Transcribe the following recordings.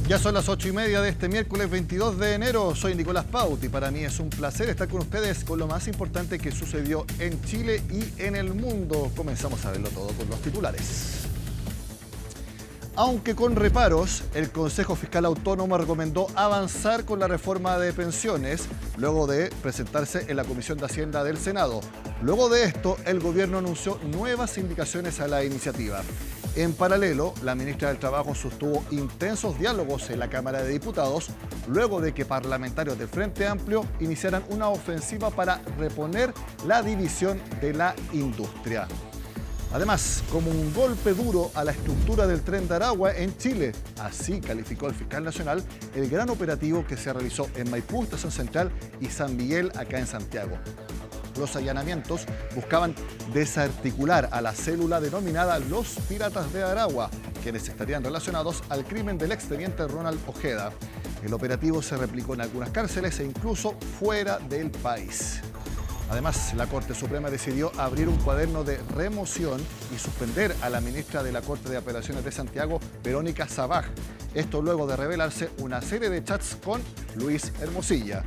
Ya son las 8:30 de este miércoles 22 de enero. Soy Nicolás Paut y para mí es un placer estar con ustedes con lo más importante que sucedió en Chile y en el mundo. Comenzamos a verlo todo con los titulares. Aunque con reparos, el Consejo Fiscal Autónomo recomendó avanzar con la reforma de pensiones luego de presentarse en la Comisión de Hacienda del Senado. Luego de esto, el gobierno anunció nuevas indicaciones a la iniciativa. En paralelo, la ministra del Trabajo sostuvo intensos diálogos en la Cámara de Diputados luego de que parlamentarios del Frente Amplio iniciaran una ofensiva para reponer la división de la industria. Además, como un golpe duro a la estructura del Tren de Aragua en Chile, así calificó el fiscal nacional el gran operativo que se realizó en Maipú, Estación Central, y San Miguel, acá en Santiago. Los allanamientos buscaban desarticular a la célula denominada Los Piratas de Aragua, quienes estarían relacionados al crimen del exteniente Ronald Ojeda. El operativo se replicó en algunas cárceles e incluso fuera del país. Además, la Corte Suprema decidió abrir un cuaderno de remoción y suspender a la ministra de la Corte de Apelaciones de Santiago, Verónica Sabaj. Esto luego de revelarse una serie de chats con Luis Hermosilla.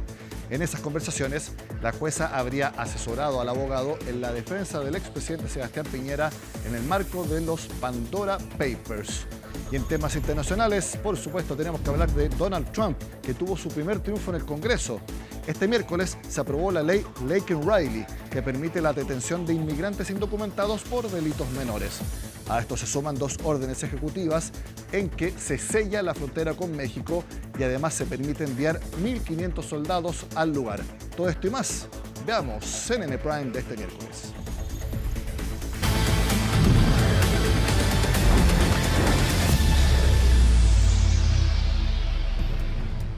En esas conversaciones, la jueza habría asesorado al abogado en la defensa del expresidente Sebastián Piñera en el marco de los Pandora Papers. Y en temas internacionales, por supuesto, tenemos que hablar de Donald Trump, que tuvo su primer triunfo en el Congreso. Este miércoles se aprobó la ley Laken-Riley, que permite la detención de inmigrantes indocumentados por delitos menores. A esto se suman 2 órdenes ejecutivas en que se sella la frontera con México y además se permite enviar 1.500 soldados al lugar. Todo esto y más, veamos CNN Prime de este miércoles.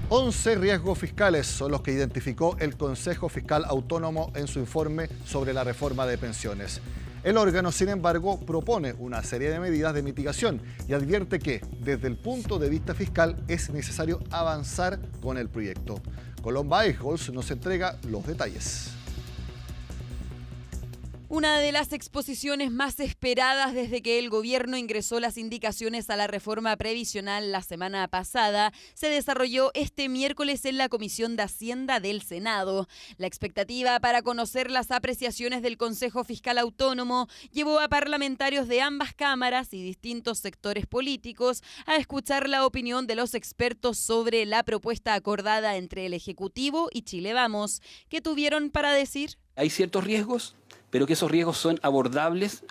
11 riesgos fiscales son los que identificó el Consejo Fiscal Autónomo en su informe sobre la reforma de pensiones. El órgano, sin embargo, propone una serie de medidas de mitigación y advierte que, desde el punto de vista fiscal, es necesario avanzar con el proyecto. Colomba Eichholz nos entrega los detalles. Una de las exposiciones más esperadas desde que el gobierno ingresó las indicaciones a la reforma previsional la semana pasada se desarrolló este miércoles en la Comisión de Hacienda del Senado. La expectativa para conocer las apreciaciones del Consejo Fiscal Autónomo llevó a parlamentarios de ambas cámaras y distintos sectores políticos a escuchar la opinión de los expertos sobre la propuesta acordada entre el Ejecutivo y Chile Vamos. ¿Qué tuvieron para decir? Hay ciertos riesgos, pero que esos riesgos son abordables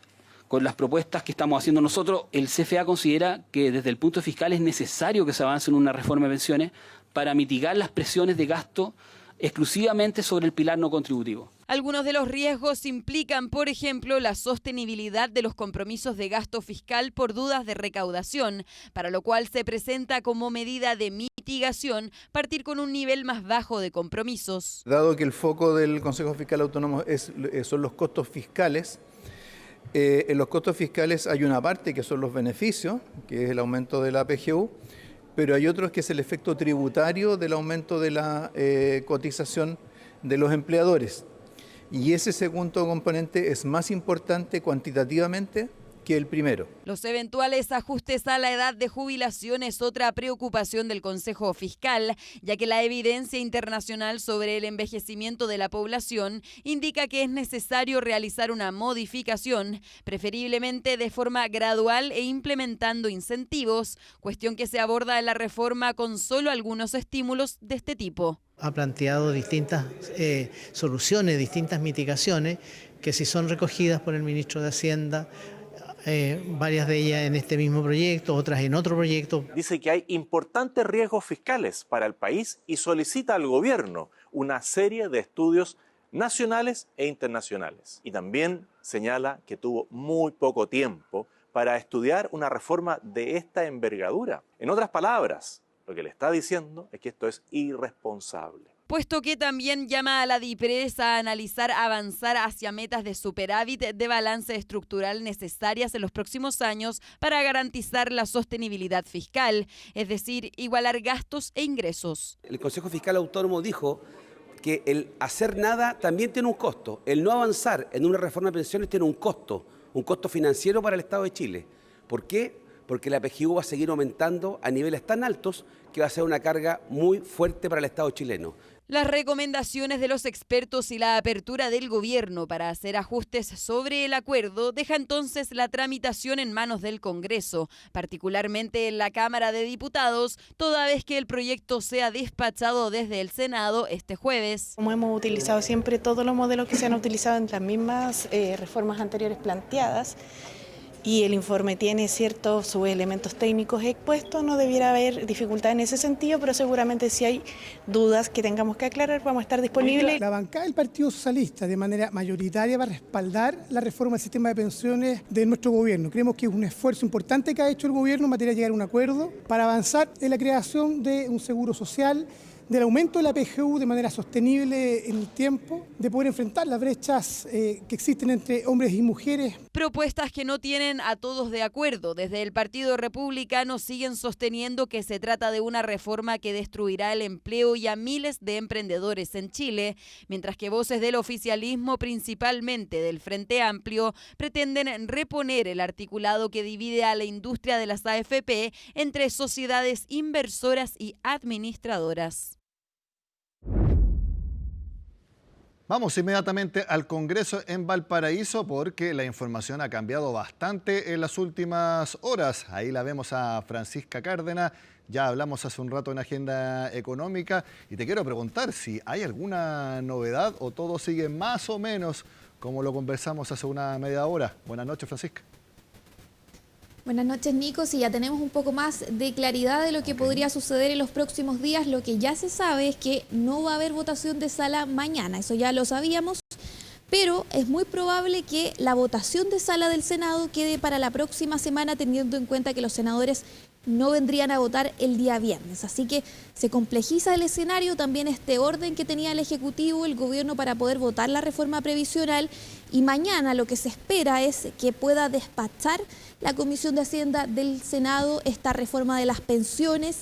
con las propuestas que estamos haciendo nosotros. El CFA considera que desde el punto fiscal es necesario que se avance en una reforma de pensiones para mitigar las presiones de gasto exclusivamente sobre el pilar no contributivo. Algunos de los riesgos implican, por ejemplo, la sostenibilidad de los compromisos de gasto fiscal por dudas de recaudación, para lo cual se presenta como medida de mitigación partir con un nivel más bajo de compromisos. Dado que el foco del Consejo Fiscal Autónomo son los costos fiscales, en los costos fiscales hay una parte que son los beneficios, que es el aumento de la PGU, pero hay otros que es el efecto tributario del aumento de la cotización de los empleadores. Y ese segundo componente es más importante cuantitativamente que el primero. Los eventuales ajustes a la edad de jubilación es otra preocupación del Consejo Fiscal, ya que la evidencia internacional sobre el envejecimiento de la población indica que es necesario realizar una modificación, preferiblemente de forma gradual e implementando incentivos, cuestión que se aborda en la reforma con solo algunos estímulos de este tipo. Ha planteado distintas soluciones, distintas mitigaciones, que si son recogidas por el ministro de Hacienda, varias de ellas en este mismo proyecto, otras en otro proyecto. Dice que hay importantes riesgos fiscales para el país y solicita al gobierno una serie de estudios nacionales e internacionales. Y también señala que tuvo muy poco tiempo para estudiar una reforma de esta envergadura. En otras palabras, lo que le está diciendo es que esto es irresponsable. Puesto que también llama a la DIPRES a analizar avanzar hacia metas de superávit de balance estructural necesarias en los próximos años para garantizar la sostenibilidad fiscal, es decir, igualar gastos e ingresos. El Consejo Fiscal Autónomo dijo que el hacer nada también tiene un costo. El no avanzar en una reforma de pensiones tiene un costo financiero para el Estado de Chile. ¿Por qué? porque la PGU va a seguir aumentando a niveles tan altos que va a ser una carga muy fuerte para el Estado chileno. Las recomendaciones de los expertos y la apertura del gobierno para hacer ajustes sobre el acuerdo deja entonces la tramitación en manos del Congreso, particularmente en la Cámara de Diputados, toda vez que el proyecto sea despachado desde el Senado este jueves. Como hemos utilizado siempre todos los modelos que se han utilizado en las mismas reformas anteriores planteadas, y el informe tiene ciertos subelementos técnicos expuestos, no debiera haber dificultad en ese sentido, pero seguramente si hay dudas que tengamos que aclarar, vamos a estar disponibles. La bancada del Partido Socialista de manera mayoritaria va a respaldar la reforma del sistema de pensiones de nuestro gobierno. Creemos que es un esfuerzo importante que ha hecho el gobierno en materia de llegar a un acuerdo para avanzar en la creación de un seguro social, del aumento de la PGU de manera sostenible en el tiempo, de poder enfrentar las brechas que existen entre hombres y mujeres. Propuestas que no tienen a todos de acuerdo. Desde el Partido Republicano siguen sosteniendo que se trata de una reforma que destruirá el empleo y a miles de emprendedores en Chile, mientras que voces del oficialismo, principalmente del Frente Amplio, pretenden reponer el articulado que divide a la industria de las AFP entre sociedades inversoras y administradoras. Vamos inmediatamente al Congreso en Valparaíso porque la información ha cambiado bastante en las últimas horas. Ahí la vemos a Francisca Cárdenas, ya hablamos hace un rato en Agenda Económica y te quiero preguntar si hay alguna novedad o todo sigue más o menos como lo conversamos hace una media hora. Buenas noches, Francisca. Buenas noches, Nico. Sí, ya tenemos un poco más de claridad de lo que podría suceder en los próximos días. Lo que ya se sabe es que no va a haber votación de sala mañana, eso ya lo sabíamos, pero es muy probable que la votación de sala del Senado quede para la próxima semana, teniendo en cuenta que los senadores no vendrían a votar el día viernes. Así que se complejiza el escenario, también este orden que tenía el Ejecutivo, el Gobierno, para poder votar la reforma previsional, y mañana lo que se espera es que pueda despachar la Comisión de Hacienda del Senado esta reforma de las pensiones,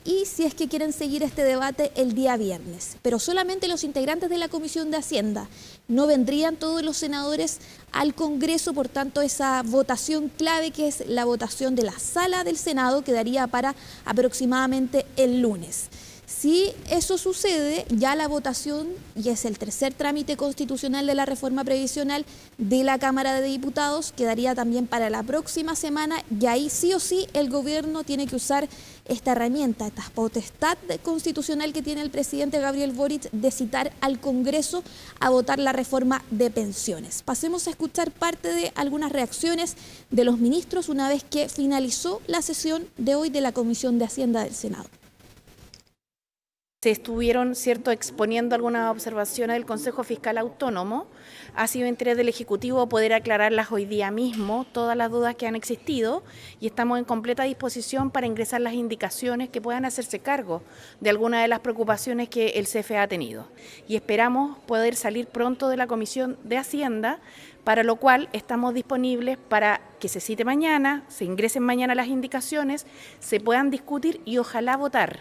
y si es que quieren seguir este debate el día viernes. Pero solamente los integrantes de la Comisión de Hacienda, no vendrían todos los senadores al Congreso, por tanto esa votación clave, que es la votación de la sala del Senado, quedaría para aproximadamente el lunes. Si eso sucede, ya la votación, y es el tercer trámite constitucional de la reforma previsional de la Cámara de Diputados, quedaría también para la próxima semana, y ahí sí o sí el gobierno tiene que usar esta herramienta, esta potestad constitucional que tiene el presidente Gabriel Boric de citar al Congreso a votar la reforma de pensiones. Pasemos a escuchar parte de algunas reacciones de los ministros una vez que finalizó la sesión de hoy de la Comisión de Hacienda del Senado. Se estuvieron, exponiendo algunas observaciones del Consejo Fiscal Autónomo. Ha sido interés del Ejecutivo poder aclararlas hoy día mismo, todas las dudas que han existido, y estamos en completa disposición para ingresar las indicaciones que puedan hacerse cargo de algunas de las preocupaciones que el CFE ha tenido. Y esperamos poder salir pronto de la Comisión de Hacienda, para lo cual estamos disponibles para que se cite mañana, se ingresen mañana las indicaciones, se puedan discutir y ojalá votar.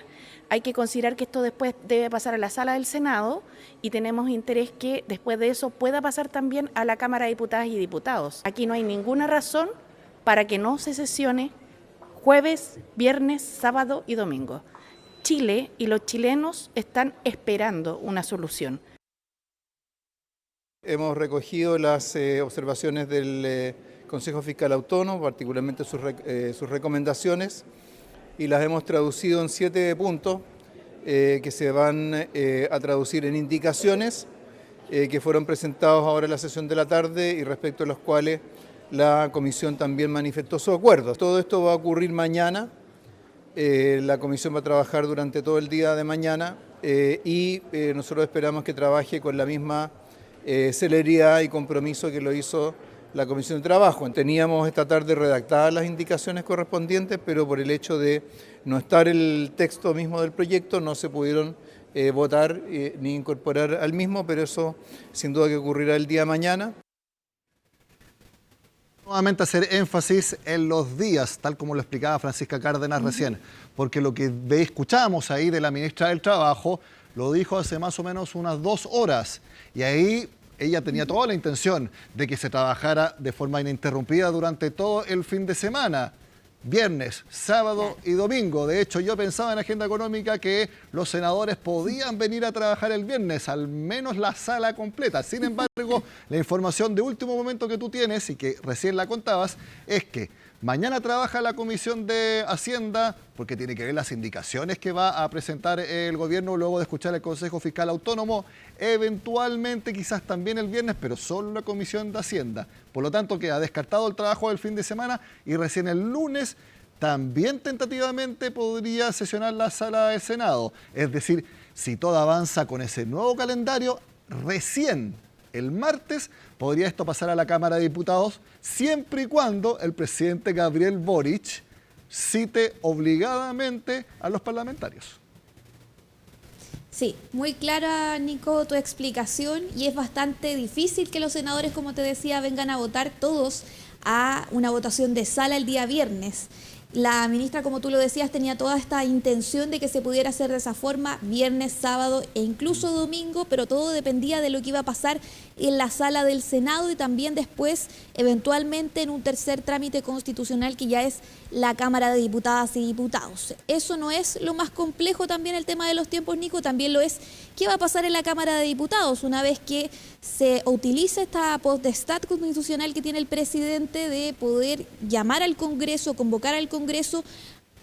Hay que considerar que esto después debe pasar a la sala del Senado y tenemos interés que después de eso pueda pasar también a la Cámara de Diputadas y Diputados. Aquí no hay ninguna razón para que no se sesione jueves, viernes, sábado y domingo. Chile y los chilenos están esperando una solución. Hemos recogido las observaciones del Consejo Fiscal Autónomo, particularmente sus recomendaciones, y las hemos traducido en 7 puntos que se van a traducir en indicaciones que fueron presentados ahora en la sesión de la tarde y respecto a los cuales la Comisión también manifestó su acuerdo. Todo esto va a ocurrir mañana, la Comisión va a trabajar durante todo el día de mañana y nosotros esperamos que trabaje con la misma celeridad y compromiso que lo hizo la Comisión de Trabajo. Teníamos esta tarde redactadas las indicaciones correspondientes, pero por el hecho de no estar el texto mismo del proyecto no se pudieron votar ni incorporar al mismo, pero eso sin duda que ocurrirá el día de mañana. Nuevamente hacer énfasis en los días, tal como lo explicaba Francisca Cárdenas recién, porque lo que escuchamos ahí de la ministra del Trabajo lo dijo hace más o menos unas 2 horas, y ahí ella tenía toda la intención de que se trabajara de forma ininterrumpida durante todo el fin de semana. viernes, sábado y domingo. De hecho, yo pensaba en Agenda Económica que los senadores podían venir a trabajar el viernes, al menos la sala completa. Sin embargo, la información de último momento que tú tienes y que recién la contabas es que mañana trabaja la Comisión de Hacienda porque tiene que ver las indicaciones que va a presentar el gobierno luego de escuchar el Consejo Fiscal Autónomo. Eventualmente, quizás también el viernes, pero solo la Comisión de Hacienda. Por lo tanto, queda descartado el trabajo del fin de semana y recién el lunes también tentativamente podría sesionar la sala del Senado. Es decir, si todo avanza con ese nuevo calendario, recién el martes podría esto pasar a la Cámara de Diputados, siempre y cuando el presidente Gabriel Boric cite obligadamente a los parlamentarios. Sí, muy clara, Nico, tu explicación, y es bastante difícil que los senadores, como te decía, vengan a votar todos a una votación de sala el día viernes. La ministra, como tú lo decías, tenía toda esta intención de que se pudiera hacer de esa forma viernes, sábado e incluso domingo, pero todo dependía de lo que iba a pasar en la sala del Senado y también después, eventualmente, en un tercer trámite constitucional que ya es la Cámara de Diputadas y Diputados. Eso no es lo más complejo también el tema de los tiempos, Nico, también lo es qué va a pasar en la Cámara de Diputados una vez que se utilice esta potestad constitucional que tiene el presidente de poder llamar al Congreso, convocar al Congreso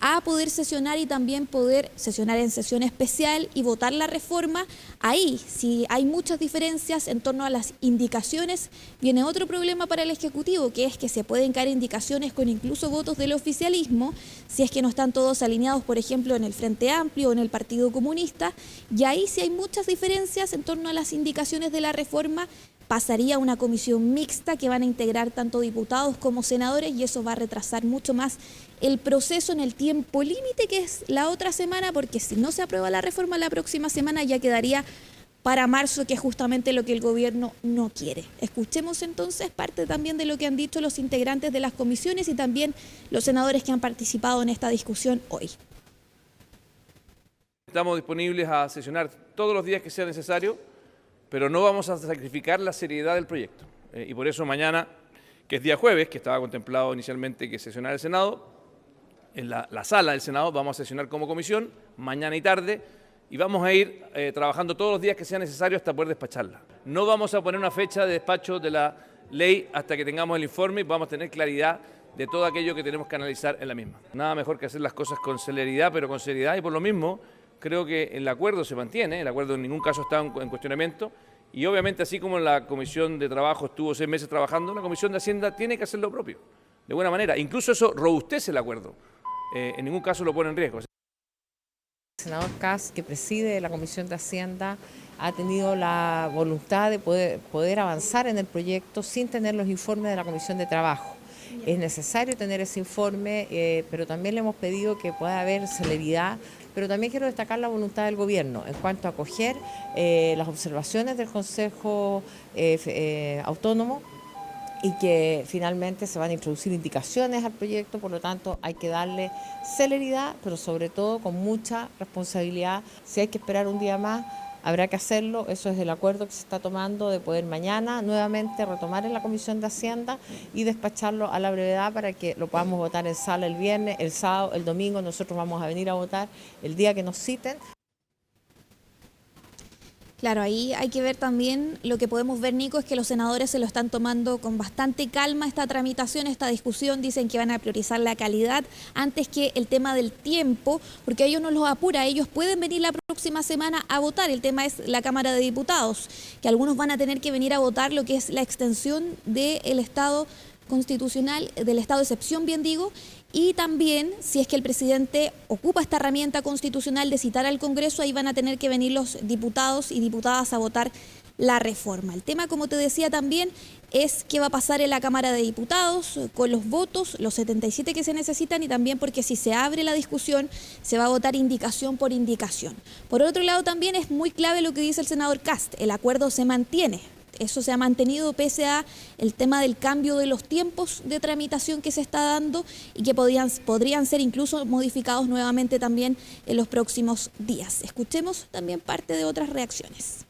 a poder sesionar y también poder sesionar en sesión especial y votar la reforma. Ahí, si hay muchas diferencias en torno a las indicaciones, viene otro problema para el Ejecutivo, que es que se pueden caer indicaciones con incluso votos del oficialismo, si es que no están todos alineados, por ejemplo, en el Frente Amplio o en el Partido Comunista, y ahí si hay muchas diferencias en torno a las indicaciones de la reforma, pasaría a una comisión mixta que van a integrar tanto diputados como senadores y eso va a retrasar mucho más el proceso en el tiempo límite que es la otra semana, porque si no se aprueba la reforma la próxima semana ya quedaría para marzo, que es justamente lo que el gobierno no quiere. Escuchemos entonces parte también de lo que han dicho los integrantes de las comisiones y también los senadores que han participado en esta discusión hoy. Estamos disponibles a sesionar todos los días que sea necesario, pero no vamos a sacrificar la seriedad del proyecto. Y por eso mañana, que es día jueves, que estaba contemplado inicialmente que sesionara el Senado, en la sala del Senado vamos a sesionar como comisión, mañana y tarde, y vamos a ir trabajando todos los días que sea necesario hasta poder despacharla. No vamos a poner una fecha de despacho de la ley hasta que tengamos el informe y vamos a tener claridad de todo aquello que tenemos que analizar en la misma. Nada mejor que hacer las cosas con celeridad, pero con seriedad, y por lo mismo creo que el acuerdo se mantiene, el acuerdo en ningún caso está en cuestionamiento, y obviamente así como la Comisión de Trabajo estuvo 6 meses trabajando, la Comisión de Hacienda tiene que hacer lo propio, de buena manera. Incluso eso robustece el acuerdo, en ningún caso lo pone en riesgo. El senador Kass, que preside la Comisión de Hacienda, ha tenido la voluntad de poder avanzar en el proyecto sin tener los informes de la Comisión de Trabajo. Es necesario tener ese informe, pero también le hemos pedido que pueda haber celeridad. Pero también quiero destacar la voluntad del gobierno en cuanto a acoger las observaciones del Consejo Autónomo y que finalmente se van a introducir indicaciones al proyecto, por lo tanto hay que darle celeridad, pero sobre todo con mucha responsabilidad. Si hay que esperar un día más, habrá que hacerlo. Eso es el acuerdo que se está tomando de poder mañana nuevamente retomar en la Comisión de Hacienda y despacharlo a la brevedad para que lo podamos votar en sala el viernes, el sábado, el domingo. Nosotros vamos a venir a votar el día que nos citen. Claro, ahí hay que ver también, lo que podemos ver, Nico, es que los senadores se lo están tomando con bastante calma esta tramitación, esta discusión. Dicen que van a priorizar la calidad antes que el tema del tiempo, porque a ellos no los apura. Ellos pueden venir la próxima semana a votar. El tema es la Cámara de Diputados, que algunos van a tener que venir a votar lo que es la extensión del Estado constitucional, del estado de excepción, bien digo, y también si es que el presidente ocupa esta herramienta constitucional de citar al Congreso, ahí van a tener que venir los diputados y diputadas a votar la reforma. El tema, como te decía también, es qué va a pasar en la Cámara de Diputados con los votos, los 77 que se necesitan, y también porque si se abre la discusión se va a votar indicación por indicación. Por otro lado, también es muy clave lo que dice el senador Kast, el acuerdo se mantiene. Eso se ha mantenido pese a el tema del cambio de los tiempos de tramitación que se está dando y que podrían ser incluso modificados nuevamente también en los próximos días. Escuchemos también parte de otras reacciones.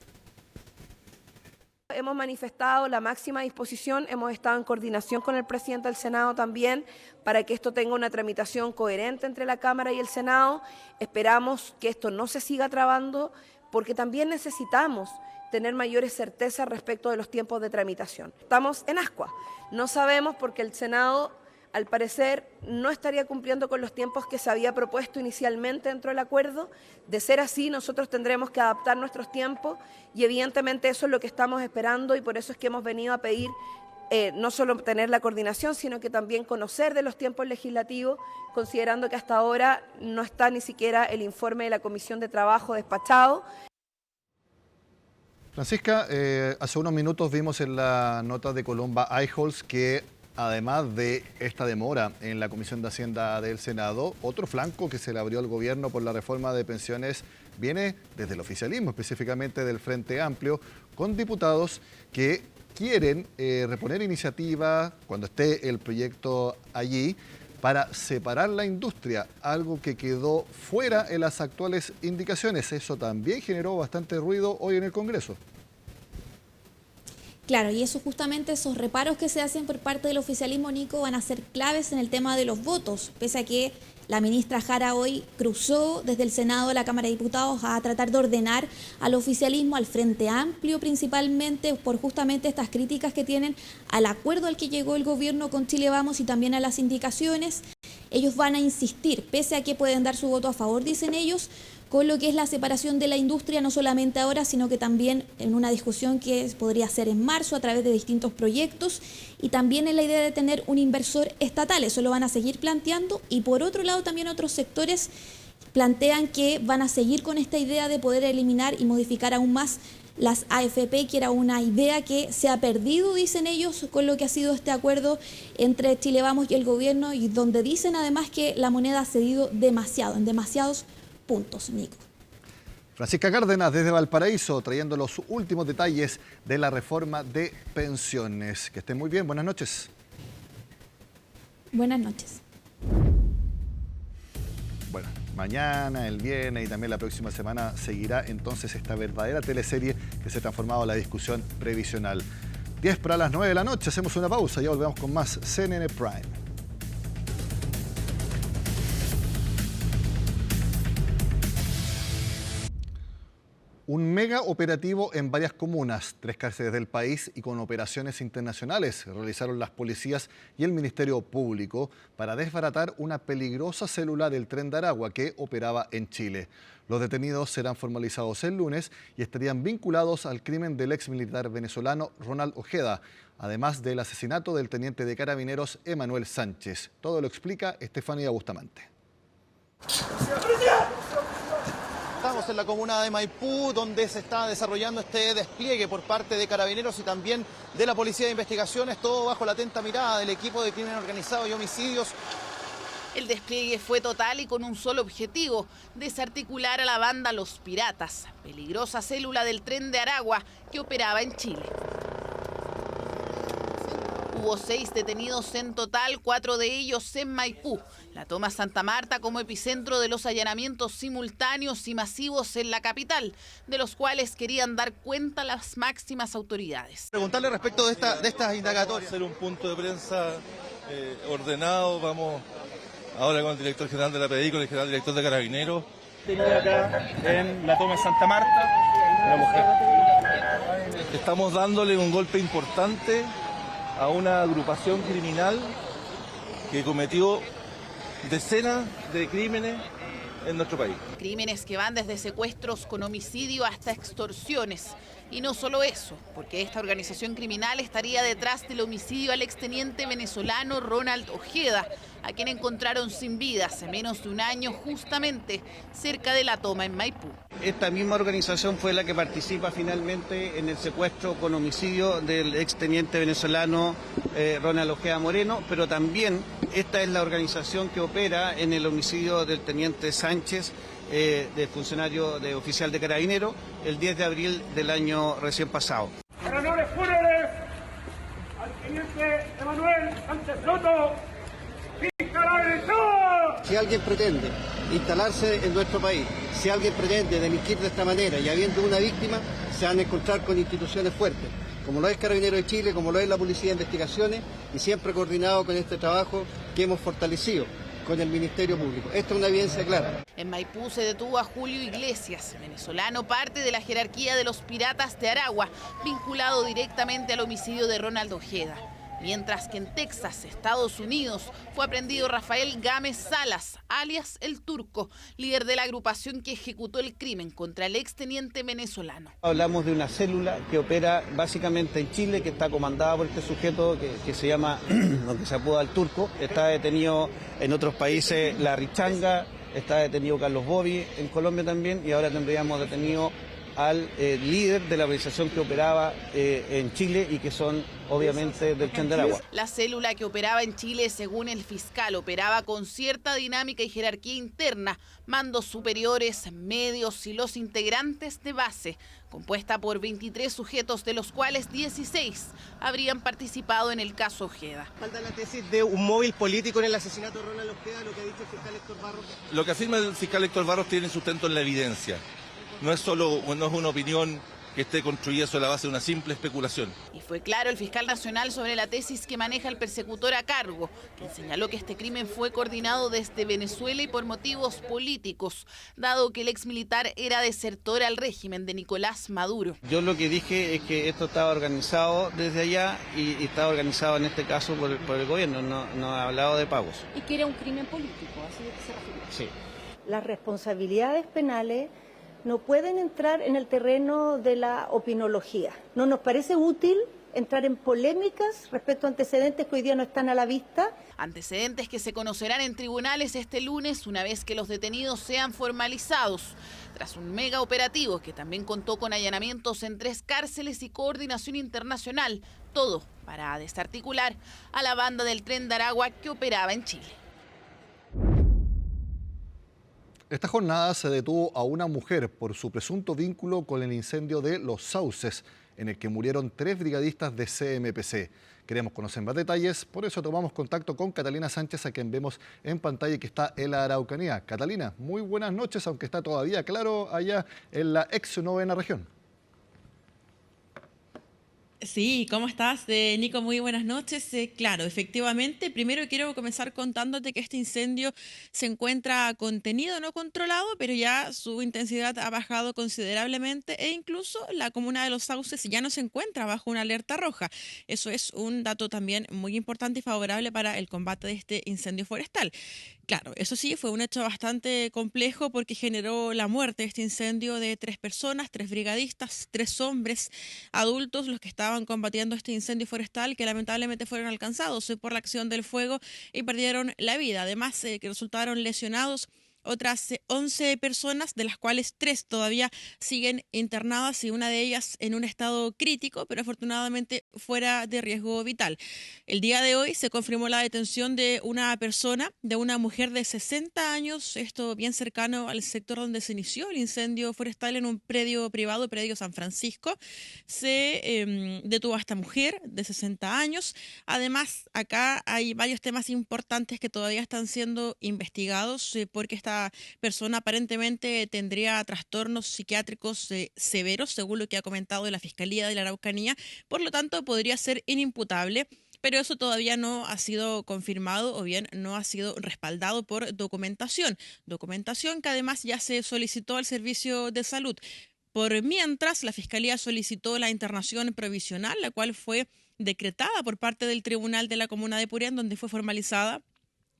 Hemos manifestado la máxima disposición, hemos estado en coordinación con el presidente del Senado también para que esto tenga una tramitación coherente entre la Cámara y el Senado. Esperamos que esto no se siga trabando porque también necesitamos tener mayores certezas respecto de los tiempos de tramitación. Estamos en ascua, no sabemos porque el Senado al parecer no estaría cumpliendo con los tiempos que se había propuesto inicialmente dentro del acuerdo. De ser así, nosotros tendremos que adaptar nuestros tiempos y evidentemente eso es lo que estamos esperando y por eso es que hemos venido a pedir no solo tener la coordinación, sino que también conocer de los tiempos legislativos, considerando que hasta ahora no está ni siquiera el informe de la Comisión de Trabajo despachado. Francisca, hace unos minutos vimos en la nota de Columba Eichholz que además de esta demora en la Comisión de Hacienda del Senado, otro flanco que se le abrió al gobierno por la reforma de pensiones viene desde el oficialismo, específicamente del Frente Amplio, con diputados que quieren reponer iniciativa cuando esté el proyecto allí para separar la industria, algo que quedó fuera en las actuales indicaciones. Eso también generó bastante ruido hoy en el Congreso. Claro, y eso justamente, esos reparos que se hacen por parte del oficialismo, Nico, van a ser claves en el tema de los votos, pese a que la ministra Jara hoy cruzó desde el Senado a la Cámara de Diputados a tratar de ordenar al oficialismo, al Frente Amplio principalmente, por justamente estas críticas que tienen al acuerdo al que llegó el gobierno con Chile Vamos y también a las indicaciones. Ellos van a insistir, pese a que pueden dar su voto a favor, dicen ellos, con lo que es la separación de la industria, no solamente ahora, sino que también en una discusión que podría ser en marzo a través de distintos proyectos y también en la idea de tener un inversor estatal. Eso lo van a seguir planteando y por otro lado también otros sectores plantean que van a seguir con esta idea de poder eliminar y modificar aún más las AFP, que era una idea que se ha perdido, dicen ellos, con lo que ha sido este acuerdo entre Chile Vamos y el gobierno y donde dicen además que la moneda ha cedido demasiado, en demasiados puntos, Nico. Francisca Cárdenas desde Valparaíso, trayendo los últimos detalles de la reforma de pensiones. Que estén muy bien, buenas noches. Buenas noches. Bueno, mañana, el viernes y también la próxima semana seguirá entonces esta verdadera teleserie que se ha transformado en la discusión previsional. 10 para las 9 de la noche, hacemos una pausa y ya volvemos con más CNN Prime. Un mega operativo en varias comunas, 3 cárceles del país y con operaciones internacionales realizaron las policías y el Ministerio Público para desbaratar una peligrosa célula del Tren de Aragua que operaba en Chile. Los detenidos serán formalizados el lunes y estarían vinculados al crimen del ex militar venezolano Ronald Ojeda, además del asesinato del teniente de Carabineros Emanuel Sánchez. Todo lo explica Estefanía Bustamante. Estamos en la comuna de Maipú, donde se está desarrollando este despliegue por parte de Carabineros y también de la Policía de Investigaciones, todo bajo la atenta mirada del equipo de crimen organizado y homicidios. El despliegue fue total y con un solo objetivo: desarticular a la banda Los Piratas, peligrosa célula del Tren de Aragua que operaba en Chile. Hubo 6 detenidos en total, 4 de ellos en Maipú. La toma Santa Marta como epicentro de los allanamientos simultáneos y masivos en la capital, de los cuales querían dar cuenta las máximas autoridades. Preguntarle respecto de estas indagatorias. Hacer un punto de prensa ordenado. Vamos ahora con el director general de la PDI, con el general director de Carabineros. Tenía acá en la toma Santa Marta una mujer. Estamos dándole un golpe importante a una agrupación criminal que cometió decenas de crímenes en nuestro país. Crímenes que van desde secuestros con homicidio hasta extorsiones. Y no solo eso, porque esta organización criminal estaría detrás del homicidio al exteniente venezolano Ronald Ojeda, a quien encontraron sin vida hace menos de un año justamente cerca de la toma en Maipú. Esta misma organización fue la que participa finalmente en el secuestro con homicidio del exteniente venezolano Ronald Ojeda Moreno, pero también esta es la organización que opera en el homicidio del teniente Sánchez, de funcionario de oficial de Carabineros, el 10 de abril del año recién pasado. Para honores fúnebres al teniente Emanuel Sánchez Soto, fiscal agresor. Si alguien pretende instalarse en nuestro país, si alguien pretende delinquir de esta manera y habiendo una víctima, se van a encontrar con instituciones fuertes, como lo es Carabineros de Chile, como lo es la Policía de Investigaciones, y siempre coordinado con este trabajo que hemos fortalecido con el Ministerio Público. Esta es una evidencia clara. En Maipú se detuvo a Julio Iglesias, venezolano, parte de la jerarquía de los Piratas de Aragua, vinculado directamente al homicidio de Ronald Ojeda. Mientras que en Texas, Estados Unidos, fue aprendido Rafael Gámez Salas, alias El Turco, líder de la agrupación que ejecutó el crimen contra el exteniente venezolano. Hablamos de una célula que opera básicamente en Chile, que está comandada por este sujeto que se llama, lo que se apoda El Turco. Está detenido en otros países La Richanga, está detenido Carlos Bobby en Colombia también, y ahora tendríamos detenido al líder de la organización que operaba en Chile y que son obviamente del Tren de Aragua. La célula que operaba en Chile, según el fiscal, operaba con cierta dinámica y jerarquía interna, mandos superiores, medios y los integrantes de base, compuesta por 23 sujetos, de los cuales 16 habrían participado en el caso Ojeda. Falta la tesis de un móvil político en el asesinato de Ronald Ojeda, lo que ha dicho el fiscal Héctor Barros. Lo que afirma el fiscal Héctor Barros tiene sustento en la evidencia. No es una opinión que esté construida sobre la base de una simple especulación. Y fue claro el fiscal nacional sobre la tesis que maneja el persecutor a cargo, quien señaló que este crimen fue coordinado desde Venezuela y por motivos políticos, dado que el exmilitar era desertor al régimen de Nicolás Maduro. Yo lo que dije es que esto estaba organizado desde allá y estaba organizado en este caso por el gobierno, no ha hablado de pagos. Y que era un crimen político, así de que se refiere. Sí. Las responsabilidades penales no pueden entrar en el terreno de la opinología. No nos parece útil entrar en polémicas respecto a antecedentes que hoy día no están a la vista. Antecedentes que se conocerán en tribunales este lunes una vez que los detenidos sean formalizados. Tras un mega operativo que también contó con allanamientos en 3 cárceles y coordinación internacional, todo para desarticular a la banda del Tren de Aragua que operaba en Chile. Esta jornada se detuvo a una mujer por su presunto vínculo con el incendio de Los Sauces, en el que murieron 3 brigadistas de CMPC. Queremos conocer más detalles, por eso tomamos contacto con Catalina Sánchez, a quien vemos en pantalla que está en la Araucanía. Catalina, muy buenas noches, aunque está todavía claro allá en la ex 9ª región. Sí, ¿cómo estás, Nico? Muy buenas noches. Claro, efectivamente, primero quiero comenzar contándote que este incendio se encuentra contenido, no controlado, pero ya su intensidad ha bajado considerablemente e incluso la comuna de Los Sauces ya no se encuentra bajo una alerta roja. Eso es un dato también muy importante y favorable para el combate de este incendio forestal. Claro, eso sí, fue un hecho bastante complejo porque generó la muerte de este incendio de 3 personas, 3 brigadistas, 3 hombres adultos, los que estaban combatiendo este incendio forestal, que lamentablemente fueron alcanzados por la acción del fuego y perdieron la vida. Además, que resultaron lesionados otras 11 personas, de las cuales 3 todavía siguen internadas y una de ellas en un estado crítico, pero afortunadamente fuera de riesgo vital. El día de hoy se confirmó la detención de una persona, de una mujer de 60 años, esto bien cercano al sector donde se inició el incendio forestal en un predio privado, predio San Francisco. Se detuvo a esta mujer de 60 años. Además, acá hay varios temas importantes que todavía están siendo investigados porque esta persona aparentemente tendría trastornos psiquiátricos severos, según lo que ha comentado la Fiscalía de la Araucanía. Por lo tanto, podría ser inimputable, pero eso todavía no ha sido confirmado o bien no ha sido respaldado por documentación. Documentación que además ya se solicitó al Servicio de Salud. Por mientras, la Fiscalía solicitó la internación provisional, la cual fue decretada por parte del Tribunal de la Comuna de Purén, donde fue formalizada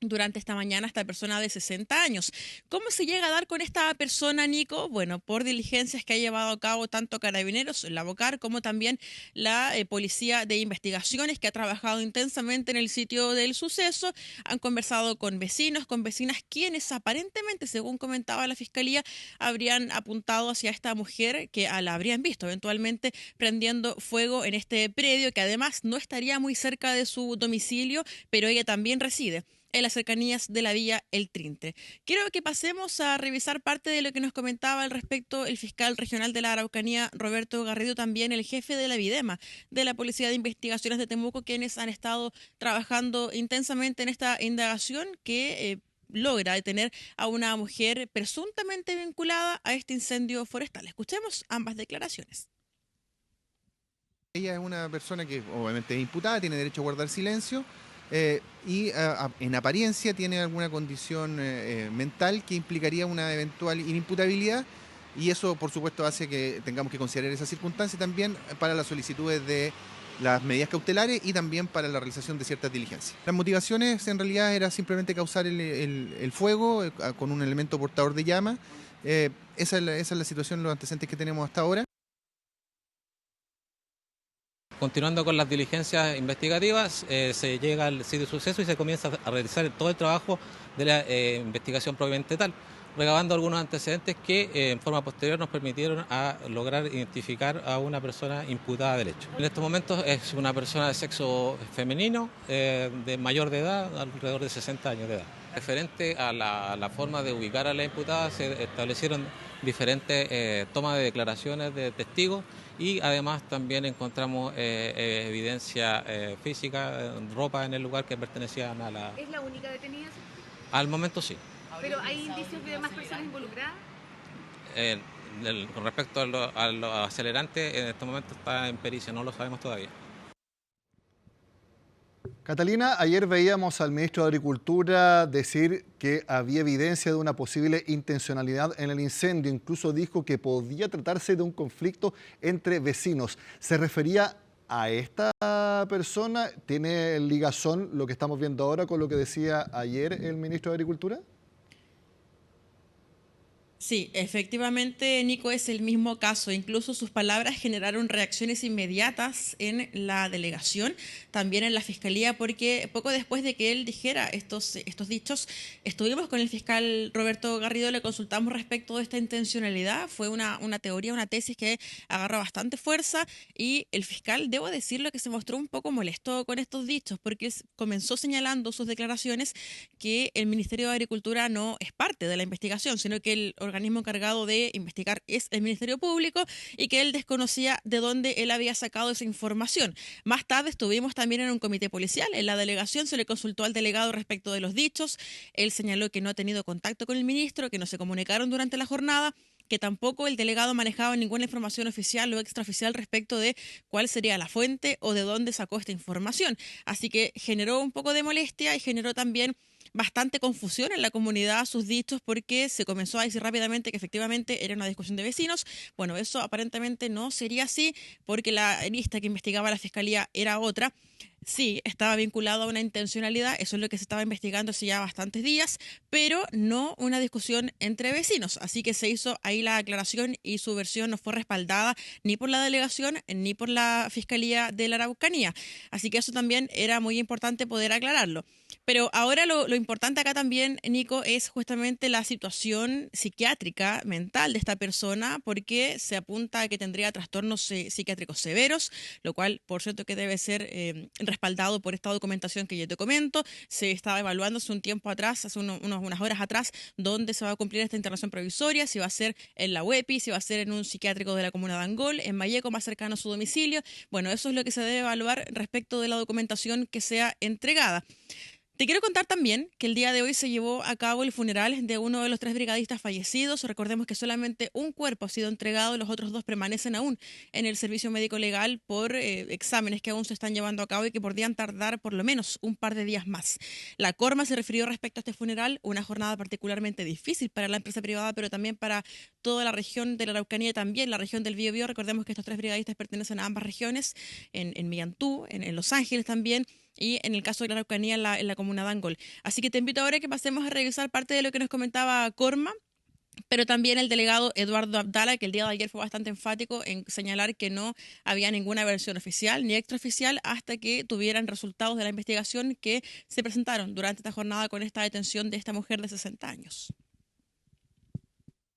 durante esta mañana esta persona de 60 años. ¿Cómo se llega a dar con esta persona, Nico? Bueno, por diligencias que ha llevado a cabo tanto Carabineros, la BOCAR, como también la Policía de Investigaciones, que ha trabajado intensamente en el sitio del suceso. Han conversado con vecinos, con vecinas, quienes aparentemente, según comentaba la Fiscalía, habrían apuntado hacia esta mujer que la habrían visto eventualmente prendiendo fuego en este predio, que además no estaría muy cerca de su domicilio, pero ella también reside en las cercanías de la vía El Trintre. Quiero que pasemos a revisar parte de lo que nos comentaba al respecto el fiscal regional de la Araucanía, Roberto Garrido, también el jefe de la Videma, de la Policía de Investigaciones de Temuco, quienes han estado trabajando intensamente en esta indagación que logra detener a una mujer presuntamente vinculada a este incendio forestal. Escuchemos ambas declaraciones. Ella es una persona que obviamente es imputada, tiene derecho a guardar silencio y en apariencia tiene alguna condición mental que implicaría una eventual inimputabilidad, y eso por supuesto hace que tengamos que considerar esa circunstancia también para las solicitudes de las medidas cautelares y también para la realización de ciertas diligencias. Las motivaciones en realidad era simplemente causar el fuego con un elemento portador de llama. Esa es la situación, los antecedentes que tenemos hasta ahora. Continuando con las diligencias investigativas, se llega al sitio de suceso y se comienza a realizar todo el trabajo de la investigación propiamente tal, recabando algunos antecedentes que en forma posterior nos permitieron lograr identificar a una persona imputada del hecho. En estos momentos es una persona de sexo femenino, de mayor de edad, alrededor de 60 años de edad. Referente a la forma de ubicar a la imputada, se establecieron diferentes tomas de declaraciones de testigos y además también encontramos evidencia física, ropa en el lugar que pertenecían a la... ¿Es la única detenida? Al momento sí. ¿Pero hay indicios de más personas involucradas? Con respecto a lo acelerante, en este momento está en pericia, no lo sabemos todavía. Catalina, ayer veíamos al ministro de Agricultura decir que había evidencia de una posible intencionalidad en el incendio. Incluso dijo que podía tratarse de un conflicto entre vecinos. ¿Se refería a esta persona? ¿Tiene ligazón lo que estamos viendo ahora con lo que decía ayer el ministro de Agricultura? Sí, efectivamente, Nico, es el mismo caso. Incluso sus palabras generaron reacciones inmediatas en la delegación, también en la fiscalía, porque poco después de que él dijera estos dichos, estuvimos con el fiscal Roberto Garrido, le consultamos respecto de esta intencionalidad. Fue una teoría, una tesis que agarró bastante fuerza, y el fiscal, debo decirlo, que se mostró un poco molesto con estos dichos, porque él comenzó señalando sus declaraciones que el Ministerio de Agricultura no es parte de la investigación, sino que el organismo encargado de investigar es el Ministerio Público, y que él desconocía de dónde él había sacado esa información. Más tarde estuvimos también en un comité policial. En la delegación se le consultó al delegado respecto de los dichos. Él señaló que no ha tenido contacto con el ministro, que no se comunicaron durante la jornada, que tampoco el delegado manejaba ninguna información oficial o extraoficial respecto de cuál sería la fuente o de dónde sacó esta información. Así que generó un poco de molestia y generó también bastante confusión en la comunidad sus dichos, porque se comenzó a decir rápidamente que efectivamente era una discusión de vecinos. Bueno, eso aparentemente no sería así, porque la lista que investigaba la fiscalía era otra. Sí, estaba vinculado a una intencionalidad, eso es lo que se estaba investigando hace ya bastantes días, pero no una discusión entre vecinos. Así que se hizo ahí la aclaración y su versión no fue respaldada ni por la delegación ni por la Fiscalía de la Araucanía. Así que eso también era muy importante poder aclararlo. Pero ahora lo importante acá también, Nico, es justamente la situación psiquiátrica, mental de esta persona, porque se apunta a que tendría trastornos psiquiátricos severos, lo cual, por cierto, que debe ser respaldado por esta documentación que yo te comento. Se estaba evaluando hace un tiempo atrás, hace unas horas atrás, dónde se va a cumplir esta internación provisoria, si va a ser en la UEPI, si va a ser en un psiquiátrico de la comuna de Angol, en Malleco, más cercano a su domicilio. Bueno, eso es lo que se debe evaluar respecto de la documentación que sea entregada. Te quiero contar también que el día de hoy se llevó a cabo el funeral de uno de los 3 brigadistas fallecidos. Recordemos que solamente un cuerpo ha sido entregado, los otros 2 permanecen aún en el servicio médico legal por exámenes que aún se están llevando a cabo y que podrían tardar por lo menos un par de días más. La Corma se refirió respecto a este funeral, una jornada particularmente difícil para la empresa privada, pero también para toda la región de la Araucanía y también la región del Biobío. Recordemos que estos 3 brigadistas pertenecen a ambas regiones, en Millantú, en Los Ángeles también, y en el caso de la Araucanía en la comuna de Angol. Así que te invito ahora a que pasemos a revisar parte de lo que nos comentaba Corma, pero también el delegado Eduardo Abdala, que el día de ayer fue bastante enfático en señalar que no había ninguna versión oficial ni extraoficial hasta que tuvieran resultados de la investigación que se presentaron durante esta jornada con esta detención de esta mujer de 60 años.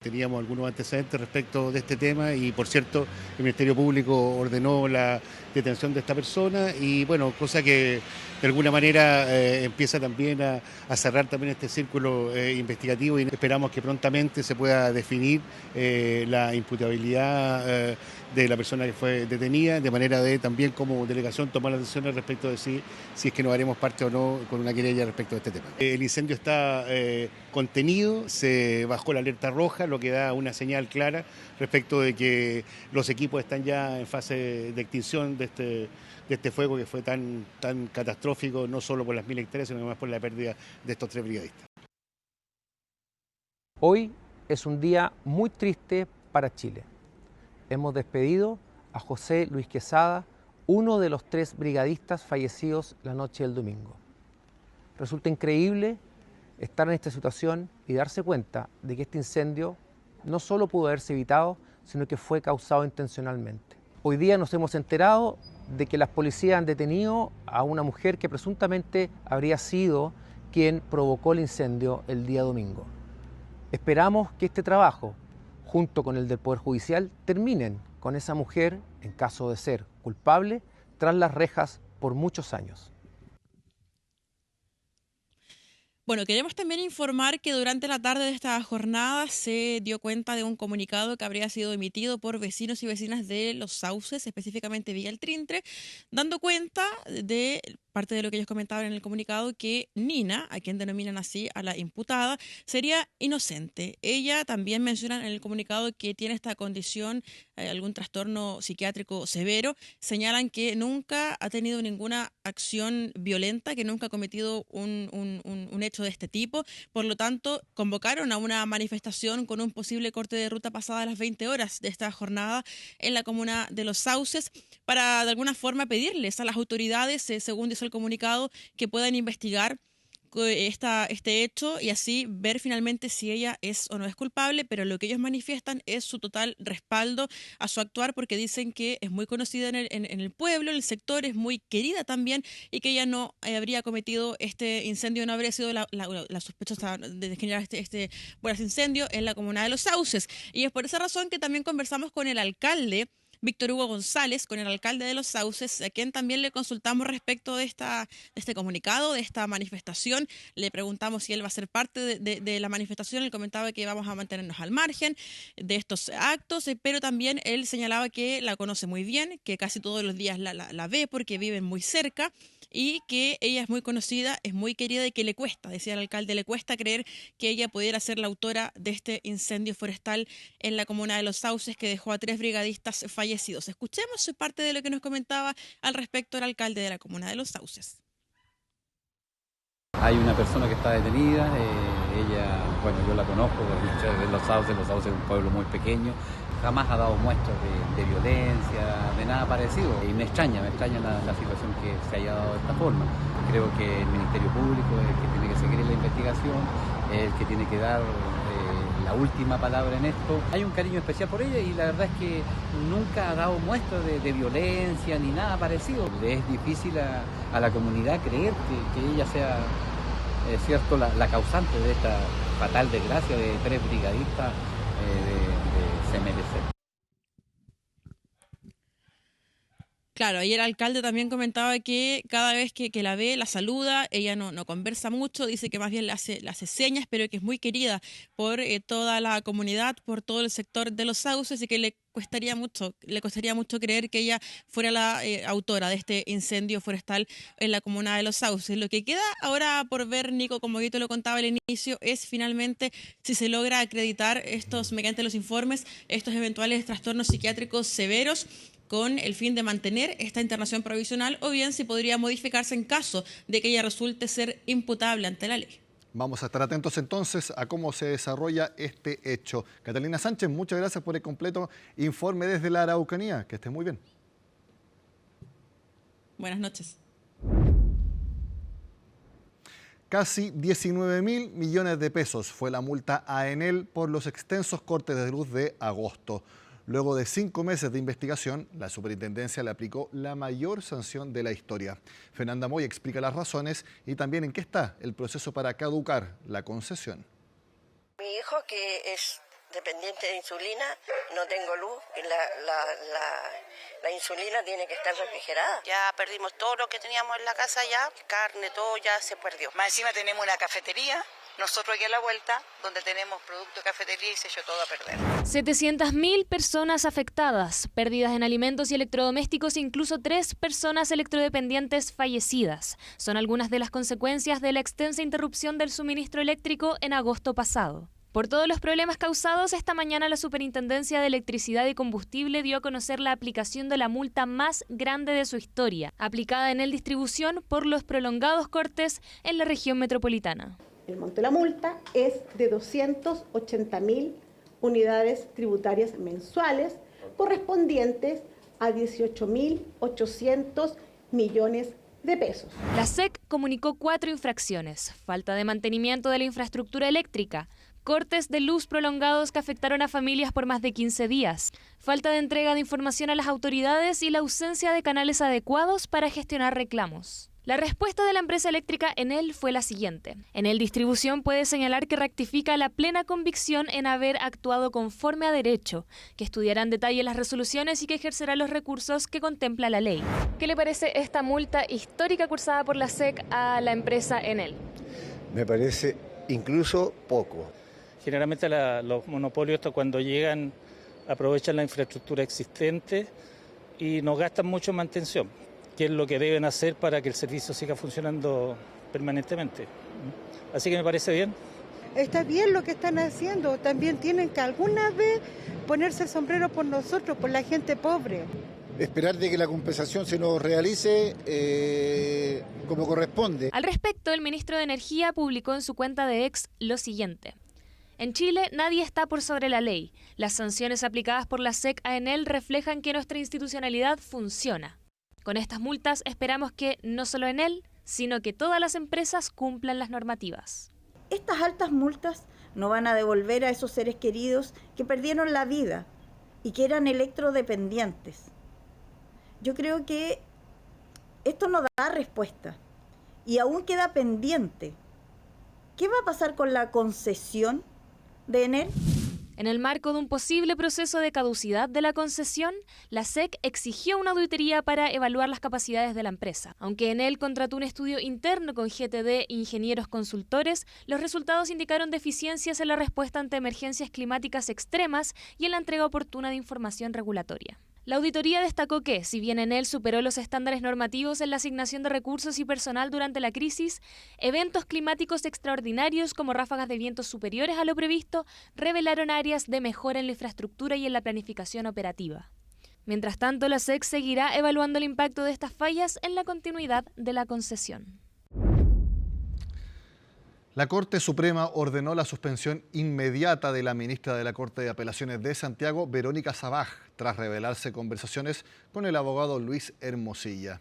Teníamos algunos antecedentes respecto de este tema y, por cierto, el Ministerio Público ordenó la detención de esta persona y, bueno, cosa que de alguna manera empieza también a cerrar también este círculo investigativo, y esperamos que prontamente se pueda definir la imputabilidad de la persona que fue detenida, de manera de también como delegación tomar las decisiones respecto de si es que nos haremos parte o no con una querella respecto de este tema. El incendio está contenido, se bajó la alerta roja, lo que da una señal clara respecto de que los equipos están ya en fase de extinción de este fuego que fue tan catastrófico, no solo por las 1000 hectáreas, sino además por la pérdida de estos 3 brigadistas. Hoy es un día muy triste para Chile. Hemos despedido a José Luis Quesada, uno de los 3 brigadistas fallecidos la noche del domingo. Resulta increíble estar en esta situación y darse cuenta de que este incendio no solo pudo haberse evitado, sino que fue causado intencionalmente. Hoy día nos hemos enterado de que las policías han detenido a una mujer que presuntamente habría sido quien provocó el incendio el día domingo. Esperamos que este trabajo, junto con el del Poder Judicial, terminen con esa mujer, en caso de ser culpable, tras las rejas por muchos años. Bueno, queremos también informar que durante la tarde de esta jornada se dio cuenta de un comunicado que habría sido emitido por vecinos y vecinas de Los Sauces, específicamente Villa El Trintre, dando cuenta de parte de lo que ellos comentaban en el comunicado, que Nina, a quien denominan así a la imputada, sería inocente. Ella también menciona en el comunicado que tiene esta condición, algún trastorno psiquiátrico severo. Señalan que nunca ha tenido ninguna acción violenta, que nunca ha cometido un hecho de este tipo. Por lo tanto, convocaron a una manifestación con un posible corte de ruta pasada las 20 horas de esta jornada en la comuna de Los Sauces para de alguna forma pedirles a las autoridades, según dice el comunicado, que puedan investigar este hecho y así ver finalmente si ella es o no es culpable, pero lo que ellos manifiestan es su total respaldo a su actuar, porque dicen que es muy conocida en el pueblo, en el sector, es muy querida también, y que ella no habría cometido este incendio, no habría sido la sospechosa de generar este incendio en la comuna de Los Sauces. Y es por esa razón que también conversamos con el alcalde Víctor Hugo González, con el alcalde de Los Sauces, a quien también le consultamos respecto de este comunicado, de esta manifestación. Le preguntamos si él va a ser parte de la manifestación. Él comentaba que vamos a mantenernos al margen de estos actos, pero también él señalaba que la conoce muy bien, que casi todos los días la ve porque viven muy cerca, y que ella es muy conocida, es muy querida y que le cuesta, decía el alcalde, le cuesta creer que ella pudiera ser la autora de este incendio forestal en la comuna de Los Sauces que dejó a 3 brigadistas fallecidos. Escuchemos parte de lo que nos comentaba al respecto el alcalde de la comuna de Los Sauces. Hay una persona que está detenida, ella, bueno, yo la conozco de Los Sauces es un pueblo muy pequeño, jamás ha dado muestras de violencia, de nada parecido, y me extraña la situación que se haya dado de esta forma. Creo que el Ministerio Público es el que tiene que seguir la investigación, es el que tiene que dar la última palabra en esto. Hay un cariño especial por ella y la verdad es que nunca ha dado muestras de violencia ni nada parecido. Es difícil a la comunidad creer que ella sea cierto la causante de esta fatal desgracia de 3 brigadistas de CMLC. Claro, ayer el alcalde también comentaba que cada vez que la ve, la saluda, ella no conversa mucho, dice que más bien le hace señas, pero que es muy querida por toda la comunidad, por todo el sector de Los Sauces, y que le costaría mucho creer que ella fuera la autora de este incendio forestal en la comuna de Los Sauces. Lo que queda ahora por ver, Nico, como yo te lo contaba al inicio, es finalmente si se logra acreditar mediante los informes, estos eventuales trastornos psiquiátricos severos, con el fin de mantener esta internación provisional, o bien si podría modificarse en caso de que ella resulte ser imputable ante la ley. Vamos a estar atentos entonces a cómo se desarrolla este hecho. Catalina Sánchez, muchas gracias por el completo informe desde la Araucanía. Que esté muy bien. Buenas noches. Casi 19.000 millones de pesos fue la multa a Enel por los extensos cortes de luz de agosto. Luego de 5 meses de investigación, la superintendencia le aplicó la mayor sanción de la historia. Fernanda Moy explica las razones y también en qué está el proceso para caducar la concesión. Mi hijo, que es dependiente de insulina, no tengo luz, y la insulina tiene que estar refrigerada. Ya perdimos todo lo que teníamos en la casa ya, carne, todo ya se perdió. Más encima tenemos una cafetería, nosotros aquí a la vuelta, donde tenemos producto de cafetería y se echó todo a perder. 700.000 personas afectadas, pérdidas en alimentos y electrodomésticos, incluso 3 personas electrodependientes fallecidas. Son algunas de las consecuencias de la extensa interrupción del suministro eléctrico en agosto pasado. Por todos los problemas causados, esta mañana la Superintendencia de Electricidad y Combustible dio a conocer la aplicación de la multa más grande de su historia, aplicada en Enel Distribución por los prolongados cortes en la región metropolitana. El monto de la multa es de 280.000 unidades tributarias mensuales, correspondientes a 18.800 millones de pesos. La SEC comunicó 4 infracciones: falta de mantenimiento de la infraestructura eléctrica, cortes de luz prolongados que afectaron a familias por más de 15 días, falta de entrega de información a las autoridades y la ausencia de canales adecuados para gestionar reclamos. La respuesta de la empresa eléctrica Enel fue la siguiente. Enel Distribución puede señalar que rectifica la plena convicción en haber actuado conforme a derecho, que estudiará en detalle las resoluciones y que ejercerá los recursos que contempla la ley. ¿Qué le parece esta multa histórica cursada por la SEC a la empresa Enel? Me parece incluso poco. Generalmente los monopolios cuando llegan aprovechan la infraestructura existente y no gastan mucho en mantención, que es lo que deben hacer para que el servicio siga funcionando permanentemente. Así que me parece bien. Está bien lo que están haciendo, también tienen que alguna vez ponerse el sombrero por nosotros, por la gente pobre. Esperar de que la compensación se nos realice como corresponde. Al respecto, el ministro de Energía publicó en su cuenta de X lo siguiente. En Chile nadie está por sobre la ley. Las sanciones aplicadas por la SEC a Enel reflejan que nuestra institucionalidad funciona. Con estas multas esperamos que no solo Enel, sino que todas las empresas cumplan las normativas. Estas altas multas no van a devolver a esos seres queridos que perdieron la vida y que eran electrodependientes. Yo creo que esto no da respuesta y aún queda pendiente. ¿Qué va a pasar con la concesión de Enel? En el marco de un posible proceso de caducidad de la concesión, la SEC exigió una auditoría para evaluar las capacidades de la empresa. Aunque Enel contrató un estudio interno con GTD Ingenieros Consultores, los resultados indicaron deficiencias en la respuesta ante emergencias climáticas extremas y en la entrega oportuna de información regulatoria. La auditoría destacó que, si bien Enel superó los estándares normativos en la asignación de recursos y personal durante la crisis, eventos climáticos extraordinarios como ráfagas de vientos superiores a lo previsto revelaron áreas de mejora en la infraestructura y en la planificación operativa. Mientras tanto, la SEC seguirá evaluando el impacto de estas fallas en la continuidad de la concesión. La Corte Suprema ordenó la suspensión inmediata de la ministra de la Corte de Apelaciones de Santiago, Verónica Sabaj, tras revelarse conversaciones con el abogado Luis Hermosilla.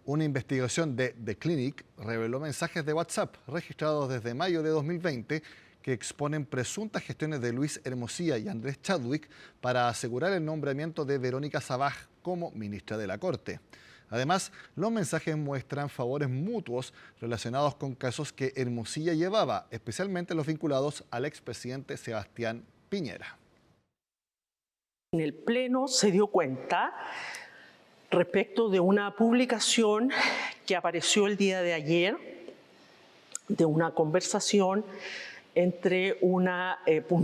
Una investigación de The Clinic reveló mensajes de WhatsApp registrados desde mayo de 2020 que exponen presuntas gestiones de Luis Hermosilla y Andrés Chadwick para asegurar el nombramiento de Verónica Sabaj como ministra de la Corte. Además, los mensajes muestran favores mutuos relacionados con casos que Hermosilla llevaba, especialmente los vinculados al expresidente Sebastián Piñera. En el Pleno se dio cuenta respecto de una publicación que apareció el día de ayer, de una conversación entre un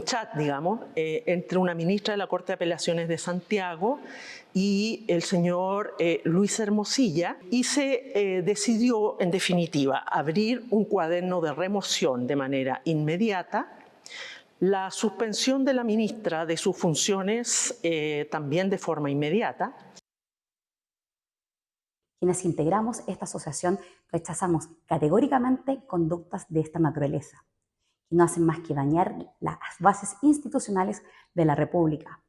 chat, digamos, entre una ministra de la Corte de Apelaciones de Santiago y el señor Luis Hermosilla, y se decidió, en definitiva, abrir un cuaderno de remoción de manera inmediata, la suspensión de la ministra de sus funciones también de forma inmediata. Quienes integramos esta asociación rechazamos categóricamente conductas de esta naturaleza, que no hacen más que dañar las bases institucionales de la República,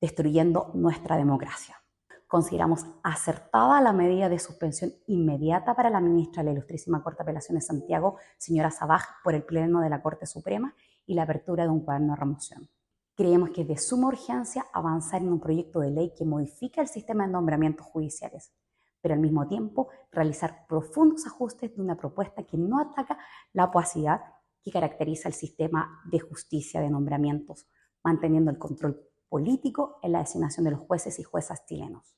destruyendo nuestra democracia. Consideramos acertada la medida de suspensión inmediata para la ministra de la Ilustrísima Corte de Apelaciones de Santiago, señora Sabaj, por el Pleno de la Corte Suprema y la apertura de un cuaderno de remoción. Creemos que es de suma urgencia avanzar en un proyecto de ley que modifica el sistema de nombramientos judiciales, pero al mismo tiempo realizar profundos ajustes de una propuesta que no ataca la opacidad que caracteriza el sistema de justicia de nombramientos, manteniendo el control político en la designación de los jueces y juezas chilenos.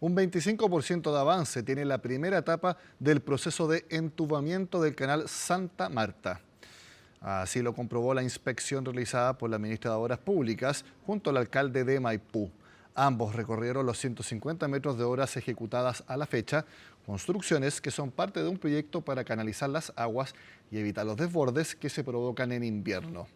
Un 25% de avance tiene la primera etapa del proceso de entubamiento del canal Santa Marta. Así lo comprobó la inspección realizada por la ministra de Obras Públicas junto al alcalde de Maipú. Ambos recorrieron los 150 metros de obras ejecutadas a la fecha, construcciones que son parte de un proyecto para canalizar las aguas y evitar los desbordes que se provocan en invierno.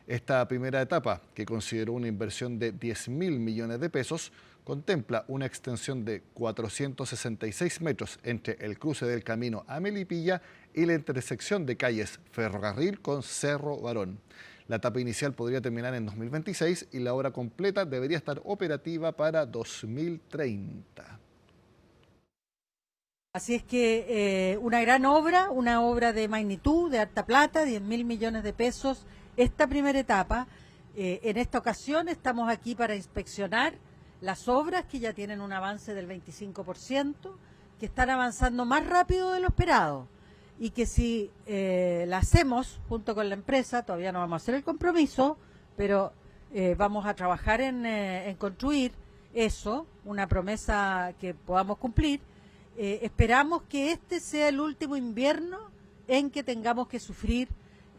Esta primera etapa, que consideró una inversión de 10.000 millones de pesos, contempla una extensión de 466 metros entre el cruce del camino a Melipilla y la intersección de calles Ferrocarril con Cerro Barón. La etapa inicial podría terminar en 2026 y la obra completa debería estar operativa para 2030. Así es que una gran obra, una obra de magnitud, de harta plata, 10.000 millones de pesos. Esta primera etapa, en esta ocasión estamos aquí para inspeccionar las obras que ya tienen un avance del 25%, que están avanzando más rápido de lo esperado y que si la hacemos junto con la empresa, todavía no vamos a hacer el compromiso, pero vamos a trabajar en construir eso, una promesa que podamos cumplir. Esperamos que este sea el último invierno en que tengamos que sufrir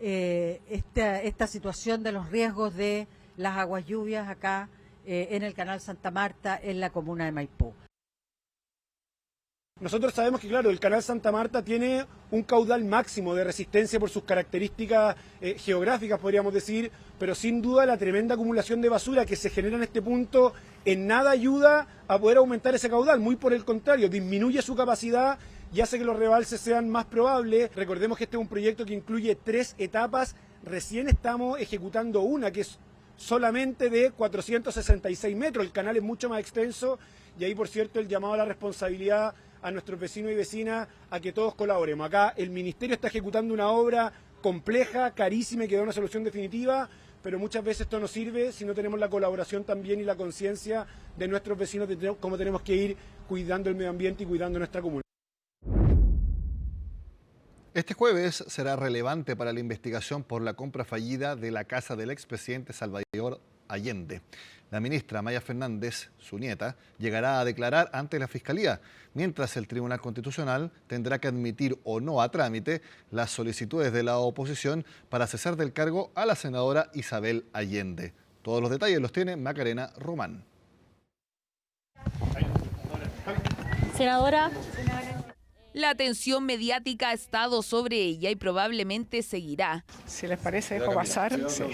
esta situación de los riesgos de las aguas lluvias acá en el Canal Santa Marta, en la comuna de Maipú. Nosotros sabemos que, claro, el Canal Santa Marta tiene un caudal máximo de resistencia por sus características geográficas, podríamos decir, pero sin duda la tremenda acumulación de basura que se genera en este punto en nada ayuda a poder aumentar ese caudal, muy por el contrario, disminuye su capacidad y hace que los rebalses sean más probables. Recordemos que este es un proyecto que incluye 3 etapas, recién estamos ejecutando una, que es solamente de 466 metros, el canal es mucho más extenso y ahí, por cierto, el llamado a la responsabilidad a nuestros vecinos y vecinas a que todos colaboremos. Acá el Ministerio está ejecutando una obra compleja, carísima y que da una solución definitiva, pero muchas veces esto no sirve si no tenemos la colaboración también y la conciencia de nuestros vecinos de cómo tenemos que ir cuidando el medio ambiente y cuidando nuestra comunidad. Este jueves será relevante para la investigación por la compra fallida de la casa del expresidente Salvador Allende. La ministra Maya Fernández, su nieta, llegará a declarar ante la Fiscalía, mientras el Tribunal Constitucional tendrá que admitir o no a trámite las solicitudes de la oposición para cesar del cargo a la senadora Isabel Allende. Todos los detalles los tiene Macarena Román. Senadora. La atención mediática ha estado sobre ella y probablemente seguirá. Si les parece, dejo pasar. Sí.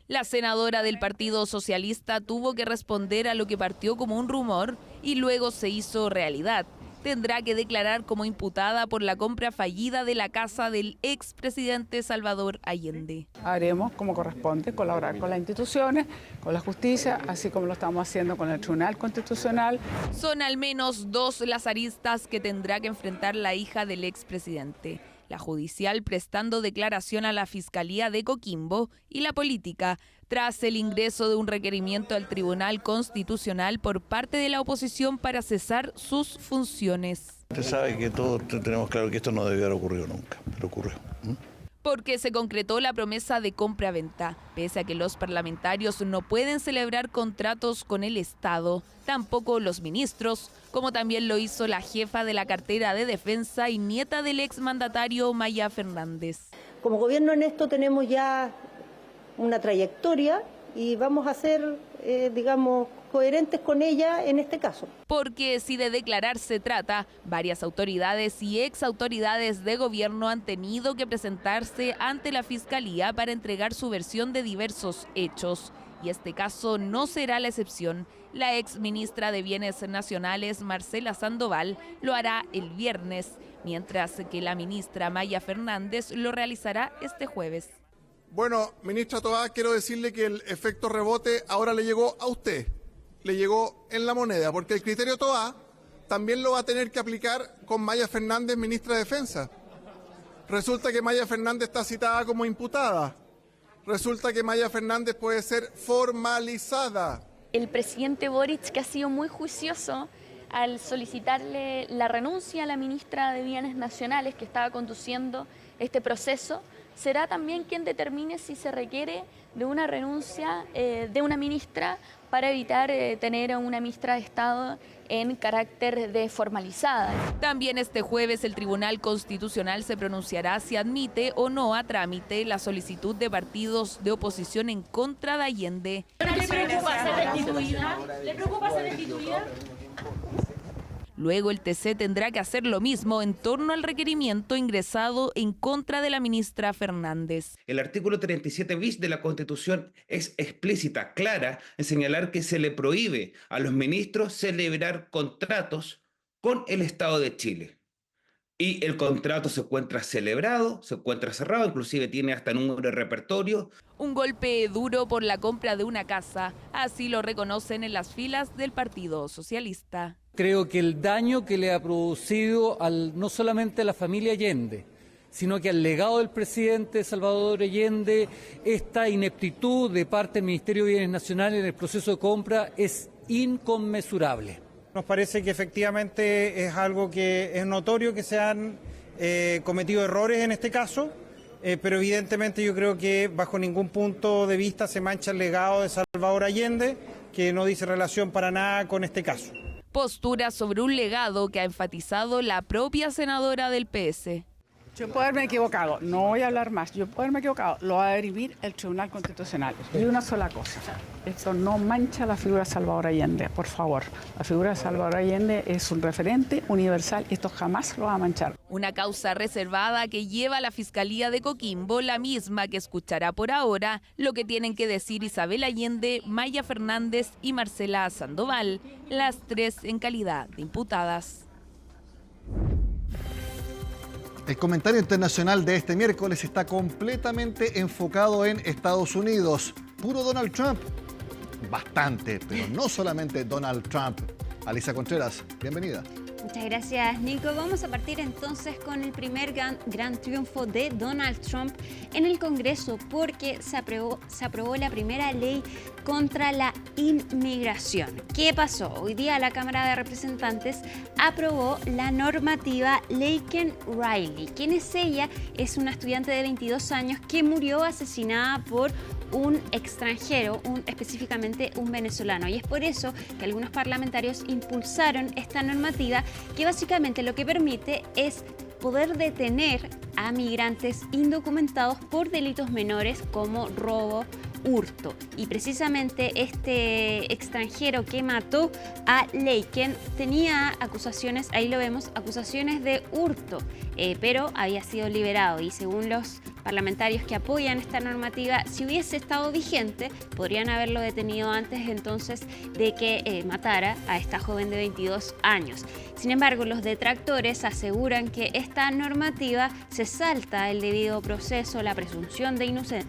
La senadora del Partido Socialista tuvo que responder a lo que partió como un rumor y luego se hizo realidad. Tendrá que declarar como imputada por la compra fallida de la casa del expresidente Salvador Allende. Haremos como corresponde, colaborar con las instituciones, con la justicia, así como lo estamos haciendo con el Tribunal Constitucional. Son al menos 2 las aristas que tendrá que enfrentar la hija del expresidente. La judicial prestando declaración a la Fiscalía de Coquimbo y la política tras el ingreso de un requerimiento al Tribunal Constitucional por parte de la oposición para cesar sus funciones. Usted sabe que todos tenemos claro que esto no debió haber ocurrido nunca, pero ocurrió. Porque se concretó la promesa de compra-venta, pese a que los parlamentarios no pueden celebrar contratos con el Estado, tampoco los ministros, como también lo hizo la jefa de la cartera de Defensa y nieta del exmandatario Maya Fernández. Como gobierno en esto tenemos ya una trayectoria y vamos a ser, coherentes con ella en este caso. Porque si de declarar se trata, varias autoridades y exautoridades de gobierno han tenido que presentarse ante la Fiscalía para entregar su versión de diversos hechos. Y este caso no será la excepción. La exministra de Bienes Nacionales, Marcela Sandoval, lo hará el viernes, mientras que la ministra Maya Fernández lo realizará este jueves. Bueno, ministra Toá, quiero decirle que el efecto rebote ahora le llegó a usted, le llegó en la moneda, porque el criterio Toá también lo va a tener que aplicar con Maya Fernández, ministra de Defensa. Resulta que Maya Fernández está citada como imputada. Resulta que Maya Fernández puede ser formalizada. El presidente Boric, que ha sido muy juicioso al solicitarle la renuncia a la ministra de Bienes Nacionales que estaba conduciendo este proceso, será también quien determine si se requiere de una renuncia de una ministra para evitar tener a una ministra de Estado en carácter de formalizada. También este jueves el Tribunal Constitucional se pronunciará si admite o no a trámite la solicitud de partidos de oposición en contra de Allende. ¿Le preocupa ser destituida? ¿Le preocupa ser destituida? Luego el TC tendrá que hacer lo mismo en torno al requerimiento ingresado en contra de la ministra Fernández. El artículo 37 bis de la Constitución es explícita, clara, en señalar que se le prohíbe a los ministros celebrar contratos con el Estado de Chile. Y el contrato se encuentra celebrado, se encuentra cerrado, inclusive tiene hasta número de repertorio. Un golpe duro por la compra de una casa, así lo reconocen en las filas del Partido Socialista. Creo que el daño que le ha producido no solamente a la familia Allende, sino que al legado del presidente Salvador Allende, esta ineptitud de parte del Ministerio de Bienes Nacionales en el proceso de compra es inconmensurable. Nos parece que efectivamente es algo que es notorio que se han cometido errores en este caso, pero evidentemente yo creo que bajo ningún punto de vista se mancha el legado de Salvador Allende, que no dice relación para nada con este caso. Postura sobre un legado que ha enfatizado la propia senadora del PS. Yo puedo haberme equivocado, no voy a hablar más, yo puedo haberme equivocado, lo va a dirimir el Tribunal Constitucional. Y una sola cosa, esto no mancha la figura de Salvador Allende, por favor. La figura de Salvador Allende es un referente universal y esto jamás lo va a manchar. Una causa reservada que lleva a la Fiscalía de Coquimbo, la misma que escuchará por ahora lo que tienen que decir Isabel Allende, Maya Fernández y Marcela Sandoval, las tres en calidad de imputadas. El comentario internacional de este miércoles está completamente enfocado en Estados Unidos. Puro Donald Trump. Bastante, pero no solamente Donald Trump. Alicia Contreras, bienvenida. Muchas gracias, Nico. Vamos a partir entonces con el primer gran triunfo de Donald Trump en el Congreso, porque se aprobó la primera ley contra la inmigración. ¿Qué pasó? Hoy día la Cámara de Representantes aprobó la normativa Laken Riley. ¿Quién es ella? Es una estudiante de 22 años que murió asesinada por un extranjero, específicamente un venezolano. Y es por eso que algunos parlamentarios impulsaron esta normativa que básicamente lo que permite es poder detener a migrantes indocumentados por delitos menores como robo, hurto. Y precisamente este extranjero que mató a Laken tenía acusaciones, ahí lo vemos, acusaciones de hurto, pero había sido liberado. Y según los parlamentarios que apoyan esta normativa, si hubiese estado vigente, podrían haberlo detenido antes entonces de que matara a esta joven de 22 años. Sin embargo, los detractores aseguran que esta normativa se salta el debido proceso, la presunción de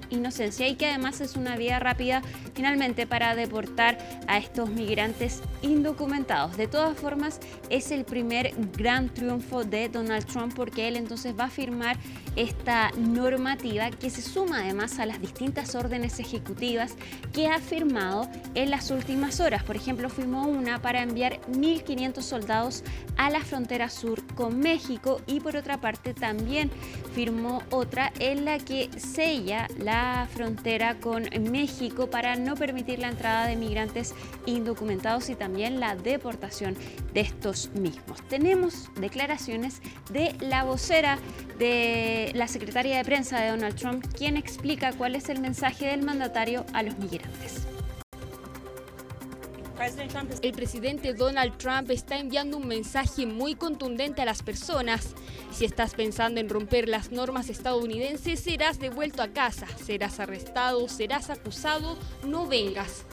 inocencia y que además es una vía rápida finalmente para deportar a estos migrantes indocumentados. De todas formas, es el primer gran triunfo de Donald Trump porque él entonces va a firmar esta normativa que se suma además a las distintas órdenes ejecutivas que ha firmado en las últimas horas. Por ejemplo, firmó una para enviar 1.500 soldados a la frontera sur con México y por otra parte también firmó otra en la que sella la frontera con México para no permitir la entrada de migrantes indocumentados y también la deportación de estos mismos. Tenemos declaraciones de la vocera de la secretaria de prensa de Donald Trump, quien explica cuál es el mensaje del mandatario a los migrantes. El presidente Donald Trump está enviando un mensaje muy contundente a las personas. Si estás pensando en romper las normas estadounidenses, serás devuelto a casa, serás arrestado, serás acusado, no vengas.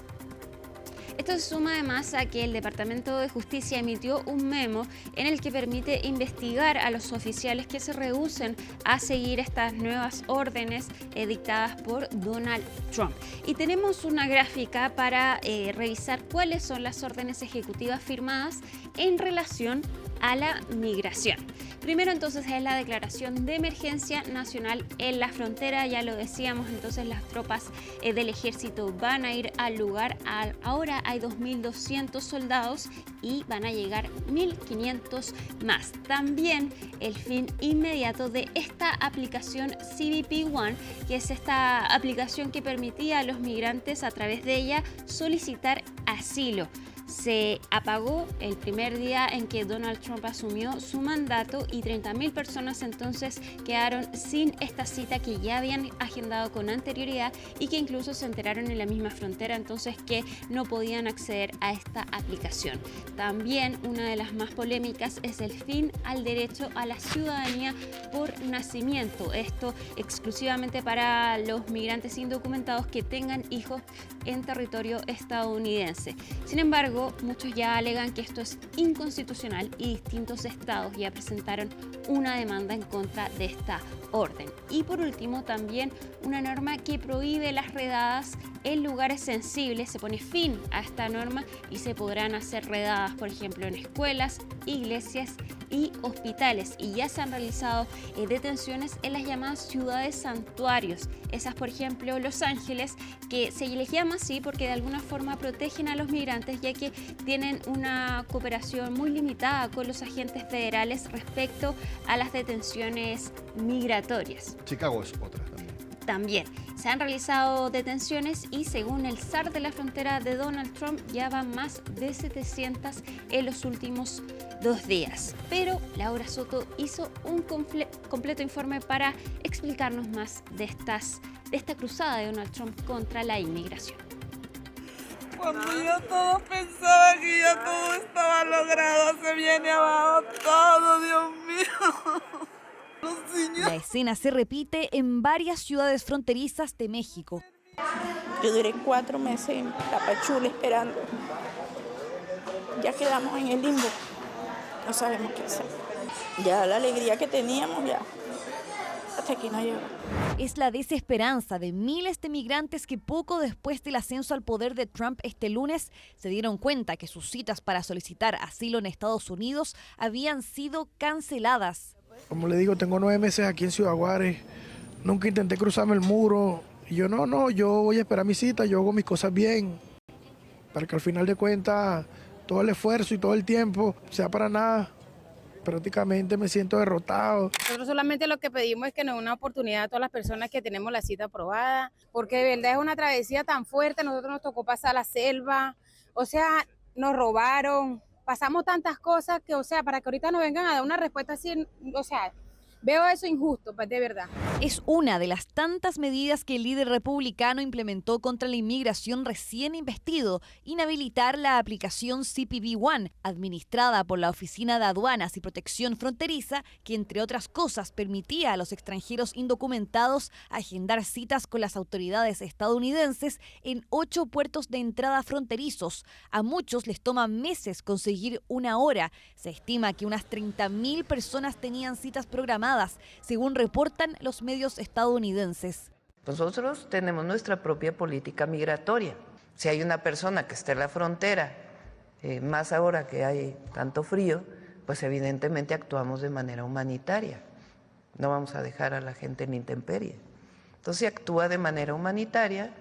Esto se suma además a que el Departamento de Justicia emitió un memo en el que permite investigar a los oficiales que se rehúsen a seguir estas nuevas órdenes dictadas por Donald Trump. Y tenemos una gráfica para revisar cuáles son las órdenes ejecutivas firmadas en relación a la migración. Primero entonces es la declaración de emergencia nacional en la frontera, ya lo decíamos, entonces las tropas del ejército van a ir al lugar. Ahora hay 2.200 soldados y van a llegar 1.500 más. También el fin inmediato de esta aplicación CBP One, que es esta aplicación que permitía a los migrantes a través de ella solicitar asilo. se apagó el primer día en que Donald Trump asumió su mandato y 30.000 personas entonces quedaron sin esta cita que ya habían agendado con anterioridad y que incluso se enteraron en la misma frontera entonces que no podían acceder a esta aplicación. También una de las más polémicas es el fin al derecho a la ciudadanía por nacimiento. Esto exclusivamente para los migrantes indocumentados que tengan hijos en territorio estadounidense. Sin embargo, muchos ya alegan que esto es inconstitucional y distintos estados ya presentaron una demanda en contra de esta orden. Y por último, también una norma que prohíbe las redadas en lugares sensibles. Se pone fin a esta norma y se podrán hacer redadas, por ejemplo, en escuelas, iglesias y hospitales. Y ya se han realizado detenciones en las llamadas ciudades santuarios. Esas, por ejemplo, Los Ángeles, que se les llama así porque de alguna forma protegen a los migrantes, ya que tienen una cooperación muy limitada con los agentes federales respecto a las detenciones migratorias. Chicago es otra También se han realizado detenciones y según el SAR de la frontera de Donald Trump ya van más de 700 en los últimos 2 días. Pero Laura Soto hizo un completo informe para explicarnos más de esta cruzada de Donald Trump contra la inmigración. Cuando ya todos pensaban que ya todo estaba logrado, se viene abajo todo, Dios mío. La escena se repite en varias ciudades fronterizas de México. Yo duré 4 meses en Tapachula esperando. Ya quedamos en el limbo. No sabemos qué hacer. Ya la alegría que teníamos ya hasta aquí no llegó. Es la desesperanza de miles de migrantes que poco después del ascenso al poder de Trump este lunes se dieron cuenta que sus citas para solicitar asilo en Estados Unidos habían sido canceladas. Como le digo, tengo 9 meses aquí en Ciudad Juárez, nunca intenté cruzarme el muro. Y yo yo voy a esperar mi cita, yo hago mis cosas bien, para que al final de cuentas todo el esfuerzo y todo el tiempo sea para nada. Prácticamente me siento derrotado. Nosotros solamente lo que pedimos es que nos den una oportunidad a todas las personas que tenemos la cita aprobada, porque de verdad es una travesía tan fuerte, nosotros nos tocó pasar la selva, o sea, nos robaron, pasamos tantas cosas que, o sea, para que ahorita nos vengan a dar una respuesta así, o sea, veo eso injusto, pues de verdad. Es una de las tantas medidas que el líder republicano implementó contra la inmigración recién investido, inhabilitar la aplicación CPV One, administrada por la Oficina de Aduanas y Protección Fronteriza, que entre otras cosas permitía a los extranjeros indocumentados agendar citas con las autoridades estadounidenses en 8 puertos de entrada fronterizos. A muchos les toma meses conseguir una hora. Se estima que unas 30.000 personas tenían citas programadas, según reportan los medios estadounidenses. Nosotros tenemos nuestra propia política migratoria. Si hay una persona que está en la frontera, más ahora que hay tanto frío, pues evidentemente actuamos de manera humanitaria. No vamos a dejar a la gente en intemperie. Entonces se actúa de manera humanitaria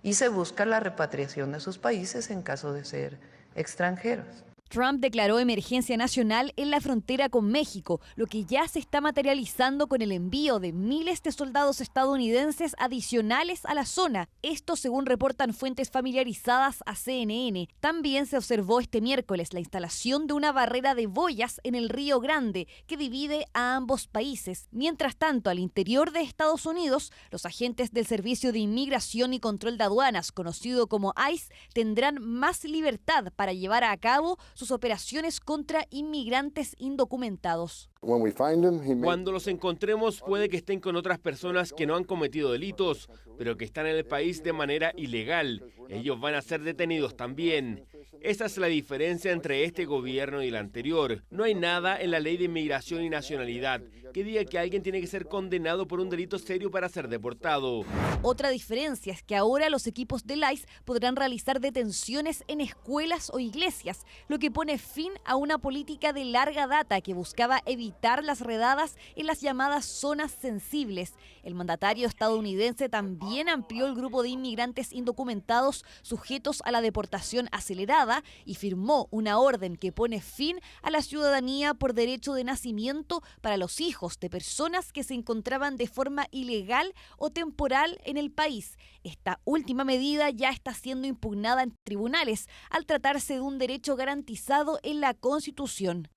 y se busca la repatriación de sus países en caso de ser extranjeros. Trump declaró emergencia nacional en la frontera con México, lo que ya se está materializando con el envío de miles de soldados estadounidenses adicionales a la zona. Esto según reportan fuentes familiarizadas a CNN. También se observó este miércoles la instalación de una barrera de boyas en el Río Grande que divide a ambos países. Mientras tanto, al interior de Estados Unidos, los agentes del Servicio de Inmigración y Control de Aduanas, conocido como ICE, tendrán más libertad para llevar a cabo sus operaciones contra inmigrantes indocumentados. Cuando los encontremos puede que estén con otras personas que no han cometido delitos, pero que están en el país de manera ilegal. Ellos van a ser detenidos también. Esa es la diferencia entre este gobierno y el anterior. No hay nada en la ley de inmigración y nacionalidad que diga que alguien tiene que ser condenado por un delito serio para ser deportado. Otra diferencia es que ahora los equipos del ICE podrán realizar detenciones en escuelas o iglesias, lo que pone fin a una política de larga data que buscaba evitar las redadas en las llamadas zonas sensibles. El mandatario estadounidense también amplió el grupo de inmigrantes indocumentados sujetos a la deportación acelerada y firmó una orden que pone fin a la ciudadanía por derecho de nacimiento para los hijos hijos de personas que se encontraban de forma ilegal o temporal en el país. Esta última medida ya está siendo impugnada en tribunales al tratarse de un derecho garantizado en la Constitución.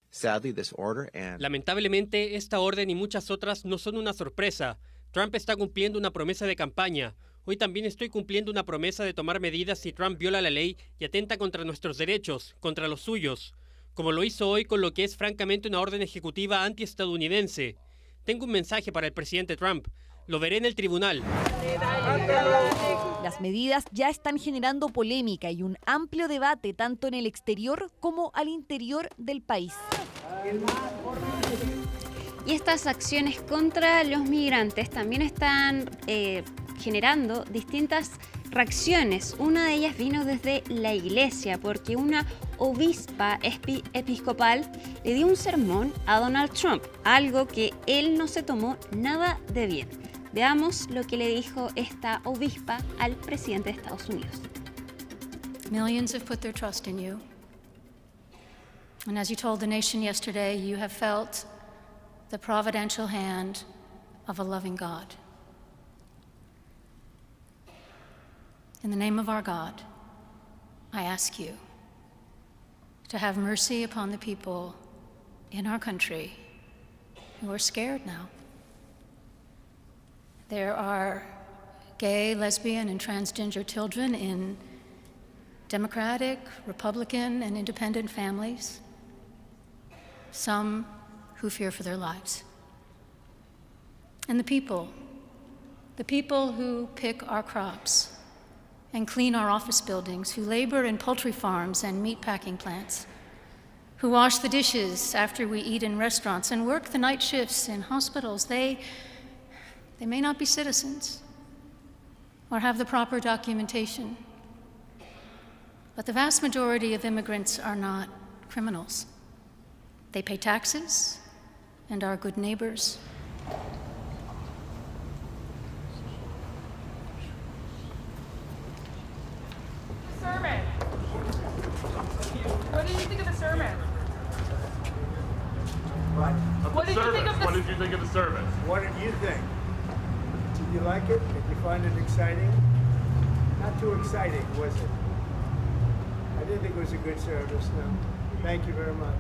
Lamentablemente, esta orden y muchas otras no son una sorpresa. Trump está cumpliendo una promesa de campaña. Hoy también estoy cumpliendo una promesa de tomar medidas si Trump viola la ley y atenta contra nuestros derechos, contra los suyos, como lo hizo hoy con lo que es francamente una orden ejecutiva antiestadounidense. Tengo un mensaje para el presidente Trump. Lo veré en el tribunal. Las medidas ya están generando polémica y un amplio debate tanto en el exterior como al interior del país. Y estas acciones contra los migrantes también están generando distintas reacciones. Una de ellas vino desde la iglesia, porque una obispa episcopal le dio un sermón a Donald Trump, algo que él no se tomó nada de bien. Veamos lo que le dijo esta obispa al presidente de Estados Unidos. Millions have put their trust in you. And as you told the nation yesterday, you have felt the providential hand of a loving God. In the name of our God, I ask you to have mercy upon the people in our country who are scared now. There are gay, lesbian, and transgender children in Democratic, Republican, and independent families, some who fear for their lives. And the people who pick our crops and clean our office buildings, who labor in poultry farms and meat packing plants, who wash the dishes after we eat in restaurants and work the night shifts in hospitals, they may not be citizens or have the proper documentation, but the vast majority of immigrants are not criminals. They pay taxes and are good neighbors. Sermon. What did you think of the sermon? What did you think of the What did you think of the service? What did you think? Did you like it? Did you find it exciting? Not too exciting, was it? I didn't think it was a good service, no. Thank you very much.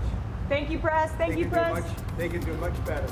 Thank you, press. Thank you, press. They can do much better.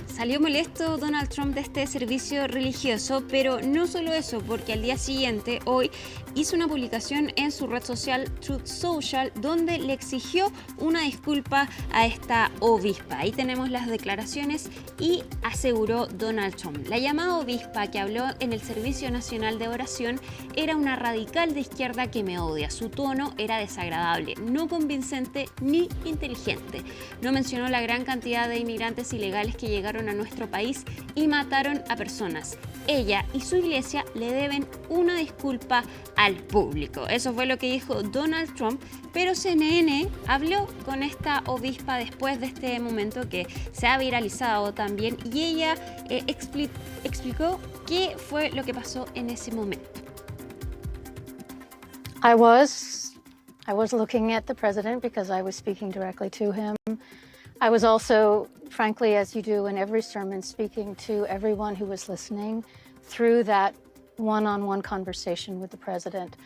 Salió molesto Donald Trump de este servicio religioso, pero no solo eso, porque al día siguiente, hoy, hizo una publicación en su red social Truth Social donde le exigió una disculpa a esta obispa. Ahí tenemos las declaraciones y aseguró Donald Trump. La llamada obispa que habló en el Servicio Nacional de Oración era una radical de izquierda que me odia. Su tono era desagradable, no convincente ni inteligente. No mencionó la gran cantidad de inmigrantes ilegales que llegaron a nuestro país y mataron a personas. Ella y su iglesia le deben una disculpa al público. Eso fue lo que dijo Donald Trump, pero CNN habló con esta obispa después de este momento que se ha viralizado también y ella explicó qué fue lo que pasó en ese momento. I was looking at the president because I was speaking directly to him. I was also, frankly, as you do in every sermon, speaking to everyone who was listening through that one-on-one conversation with the president,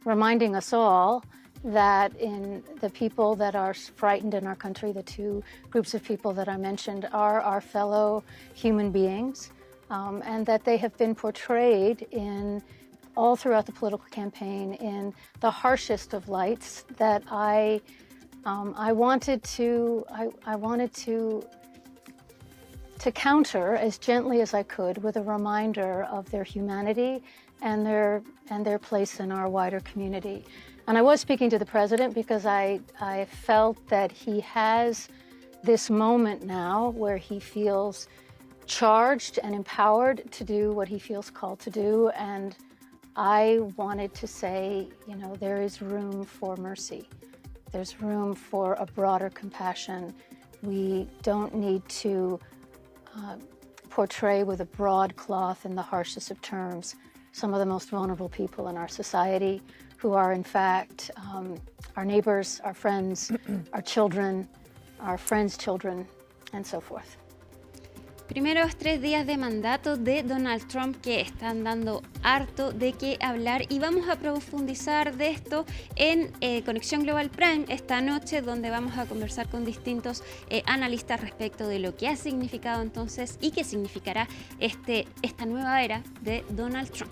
reminding us all that in the people that are frightened in our country, the two groups of people that I mentioned are our fellow human beings, and that they have been portrayed in all throughout the political campaign in the harshest of lights that I wanted to counter as gently as I could with a reminder of their humanity and their place in our wider community. And I was speaking to the president because I felt that he has this moment now where he feels charged and empowered to do what he feels called to do, and I wanted to say, you know, there is room for mercy. There's room for a broader compassion. We don't need to portray with a broad cloth in the harshest of terms some of the most vulnerable people in our society who are, in fact, our neighbors, our friends, our children, our friends' children, and so forth. Primeros 3 días de mandato de Donald Trump que están dando harto de qué hablar y vamos a profundizar de esto en Conexión Global Prime esta noche, donde vamos a conversar con distintos analistas respecto de lo que ha significado entonces y qué significará esta nueva era de Donald Trump.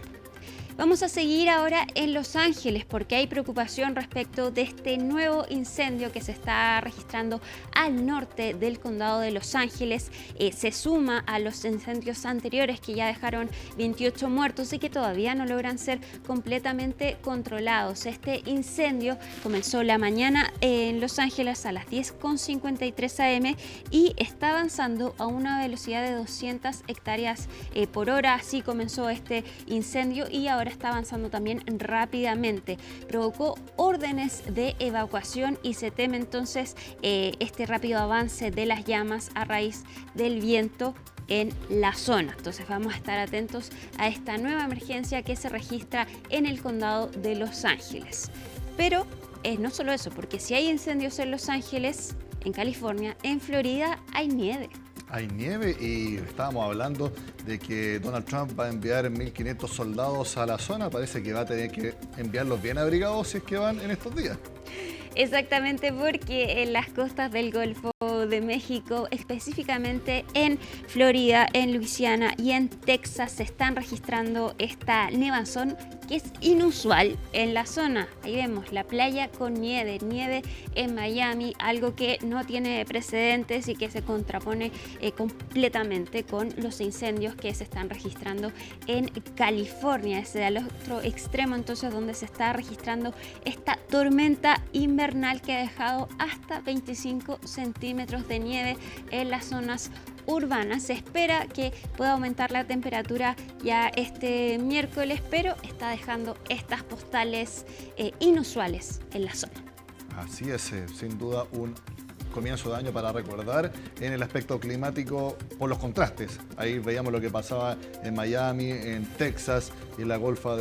Vamos a seguir ahora en Los Ángeles porque hay preocupación respecto de este nuevo incendio que se está registrando al norte del condado de Los Ángeles. Se suma a los incendios anteriores que ya dejaron 28 muertos y que todavía no logran ser completamente controlados. Este incendio comenzó la mañana en Los Ángeles a las 10:53 am y está avanzando a una velocidad de 200 hectáreas por hora. Así comenzó este incendio y ahora está avanzando también rápidamente. Provocó órdenes de evacuación y se teme entonces este rápido avance de las llamas a raíz del viento en la zona. Entonces vamos a estar atentos a esta nueva emergencia que se registra en el condado de Los Ángeles. Pero no solo eso, porque si hay incendios en Los Ángeles, en California, en Florida hay nieve. Hay nieve y estábamos hablando de que Donald Trump va a enviar 1.500 soldados a la zona. Parece que va a tener que enviarlos bien abrigados si es que van en estos días. Exactamente, porque en las costas del Golfo de México, específicamente en Florida, en Luisiana y en Texas, se están registrando esta nevazón que es inusual en la zona. Ahí vemos la playa con nieve en Miami, algo que no tiene precedentes y que se contrapone completamente con los incendios que se están registrando en California. Ese al otro extremo, entonces, donde se está registrando esta tormenta invernal que ha dejado hasta 25 centímetros de nieve en las zonas urbanas. Se espera que pueda aumentar la temperatura ya este miércoles, pero está dejando estas postales inusuales en la zona. Así es, sin duda un comienzo de año para recordar en el aspecto climático por los contrastes. Ahí veíamos lo que pasaba en Miami, en Texas, en el Golfo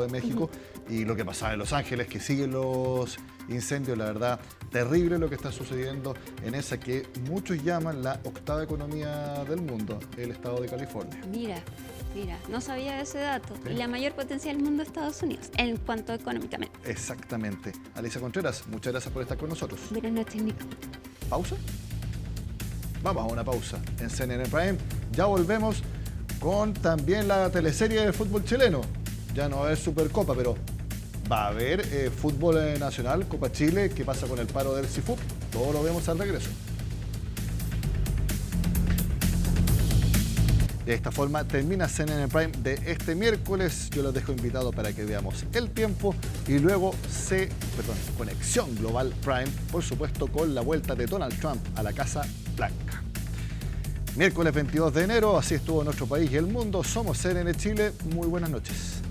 de México, y lo que pasaba en Los Ángeles, que siguen los incendios. La verdad, terrible lo que está sucediendo en esa que muchos llaman la octava economía del mundo, el estado de California. Mira, no sabía ese dato. ¿Sí? Y la mayor potencia del mundo es Estados Unidos, en cuanto económicamente. Exactamente. Alicia Contreras, muchas gracias por estar con nosotros. Buenas noches, Nico. ¿Pausa? Vamos a una pausa en CNN Prime. Ya volvemos con también la teleserie de fútbol chileno. Ya no es Supercopa, pero va a haber fútbol nacional, Copa Chile. ¿Qué pasa con el paro del CIFUP? Todo lo vemos al regreso. De esta forma termina CNN Prime de este miércoles. Yo los dejo invitados para que veamos el tiempo y luego Conexión Global Prime, por supuesto, con la vuelta de Donald Trump a la Casa Blanca. Miércoles 22 de enero, así estuvo nuestro país y el mundo. Somos CNN Chile. Muy buenas noches.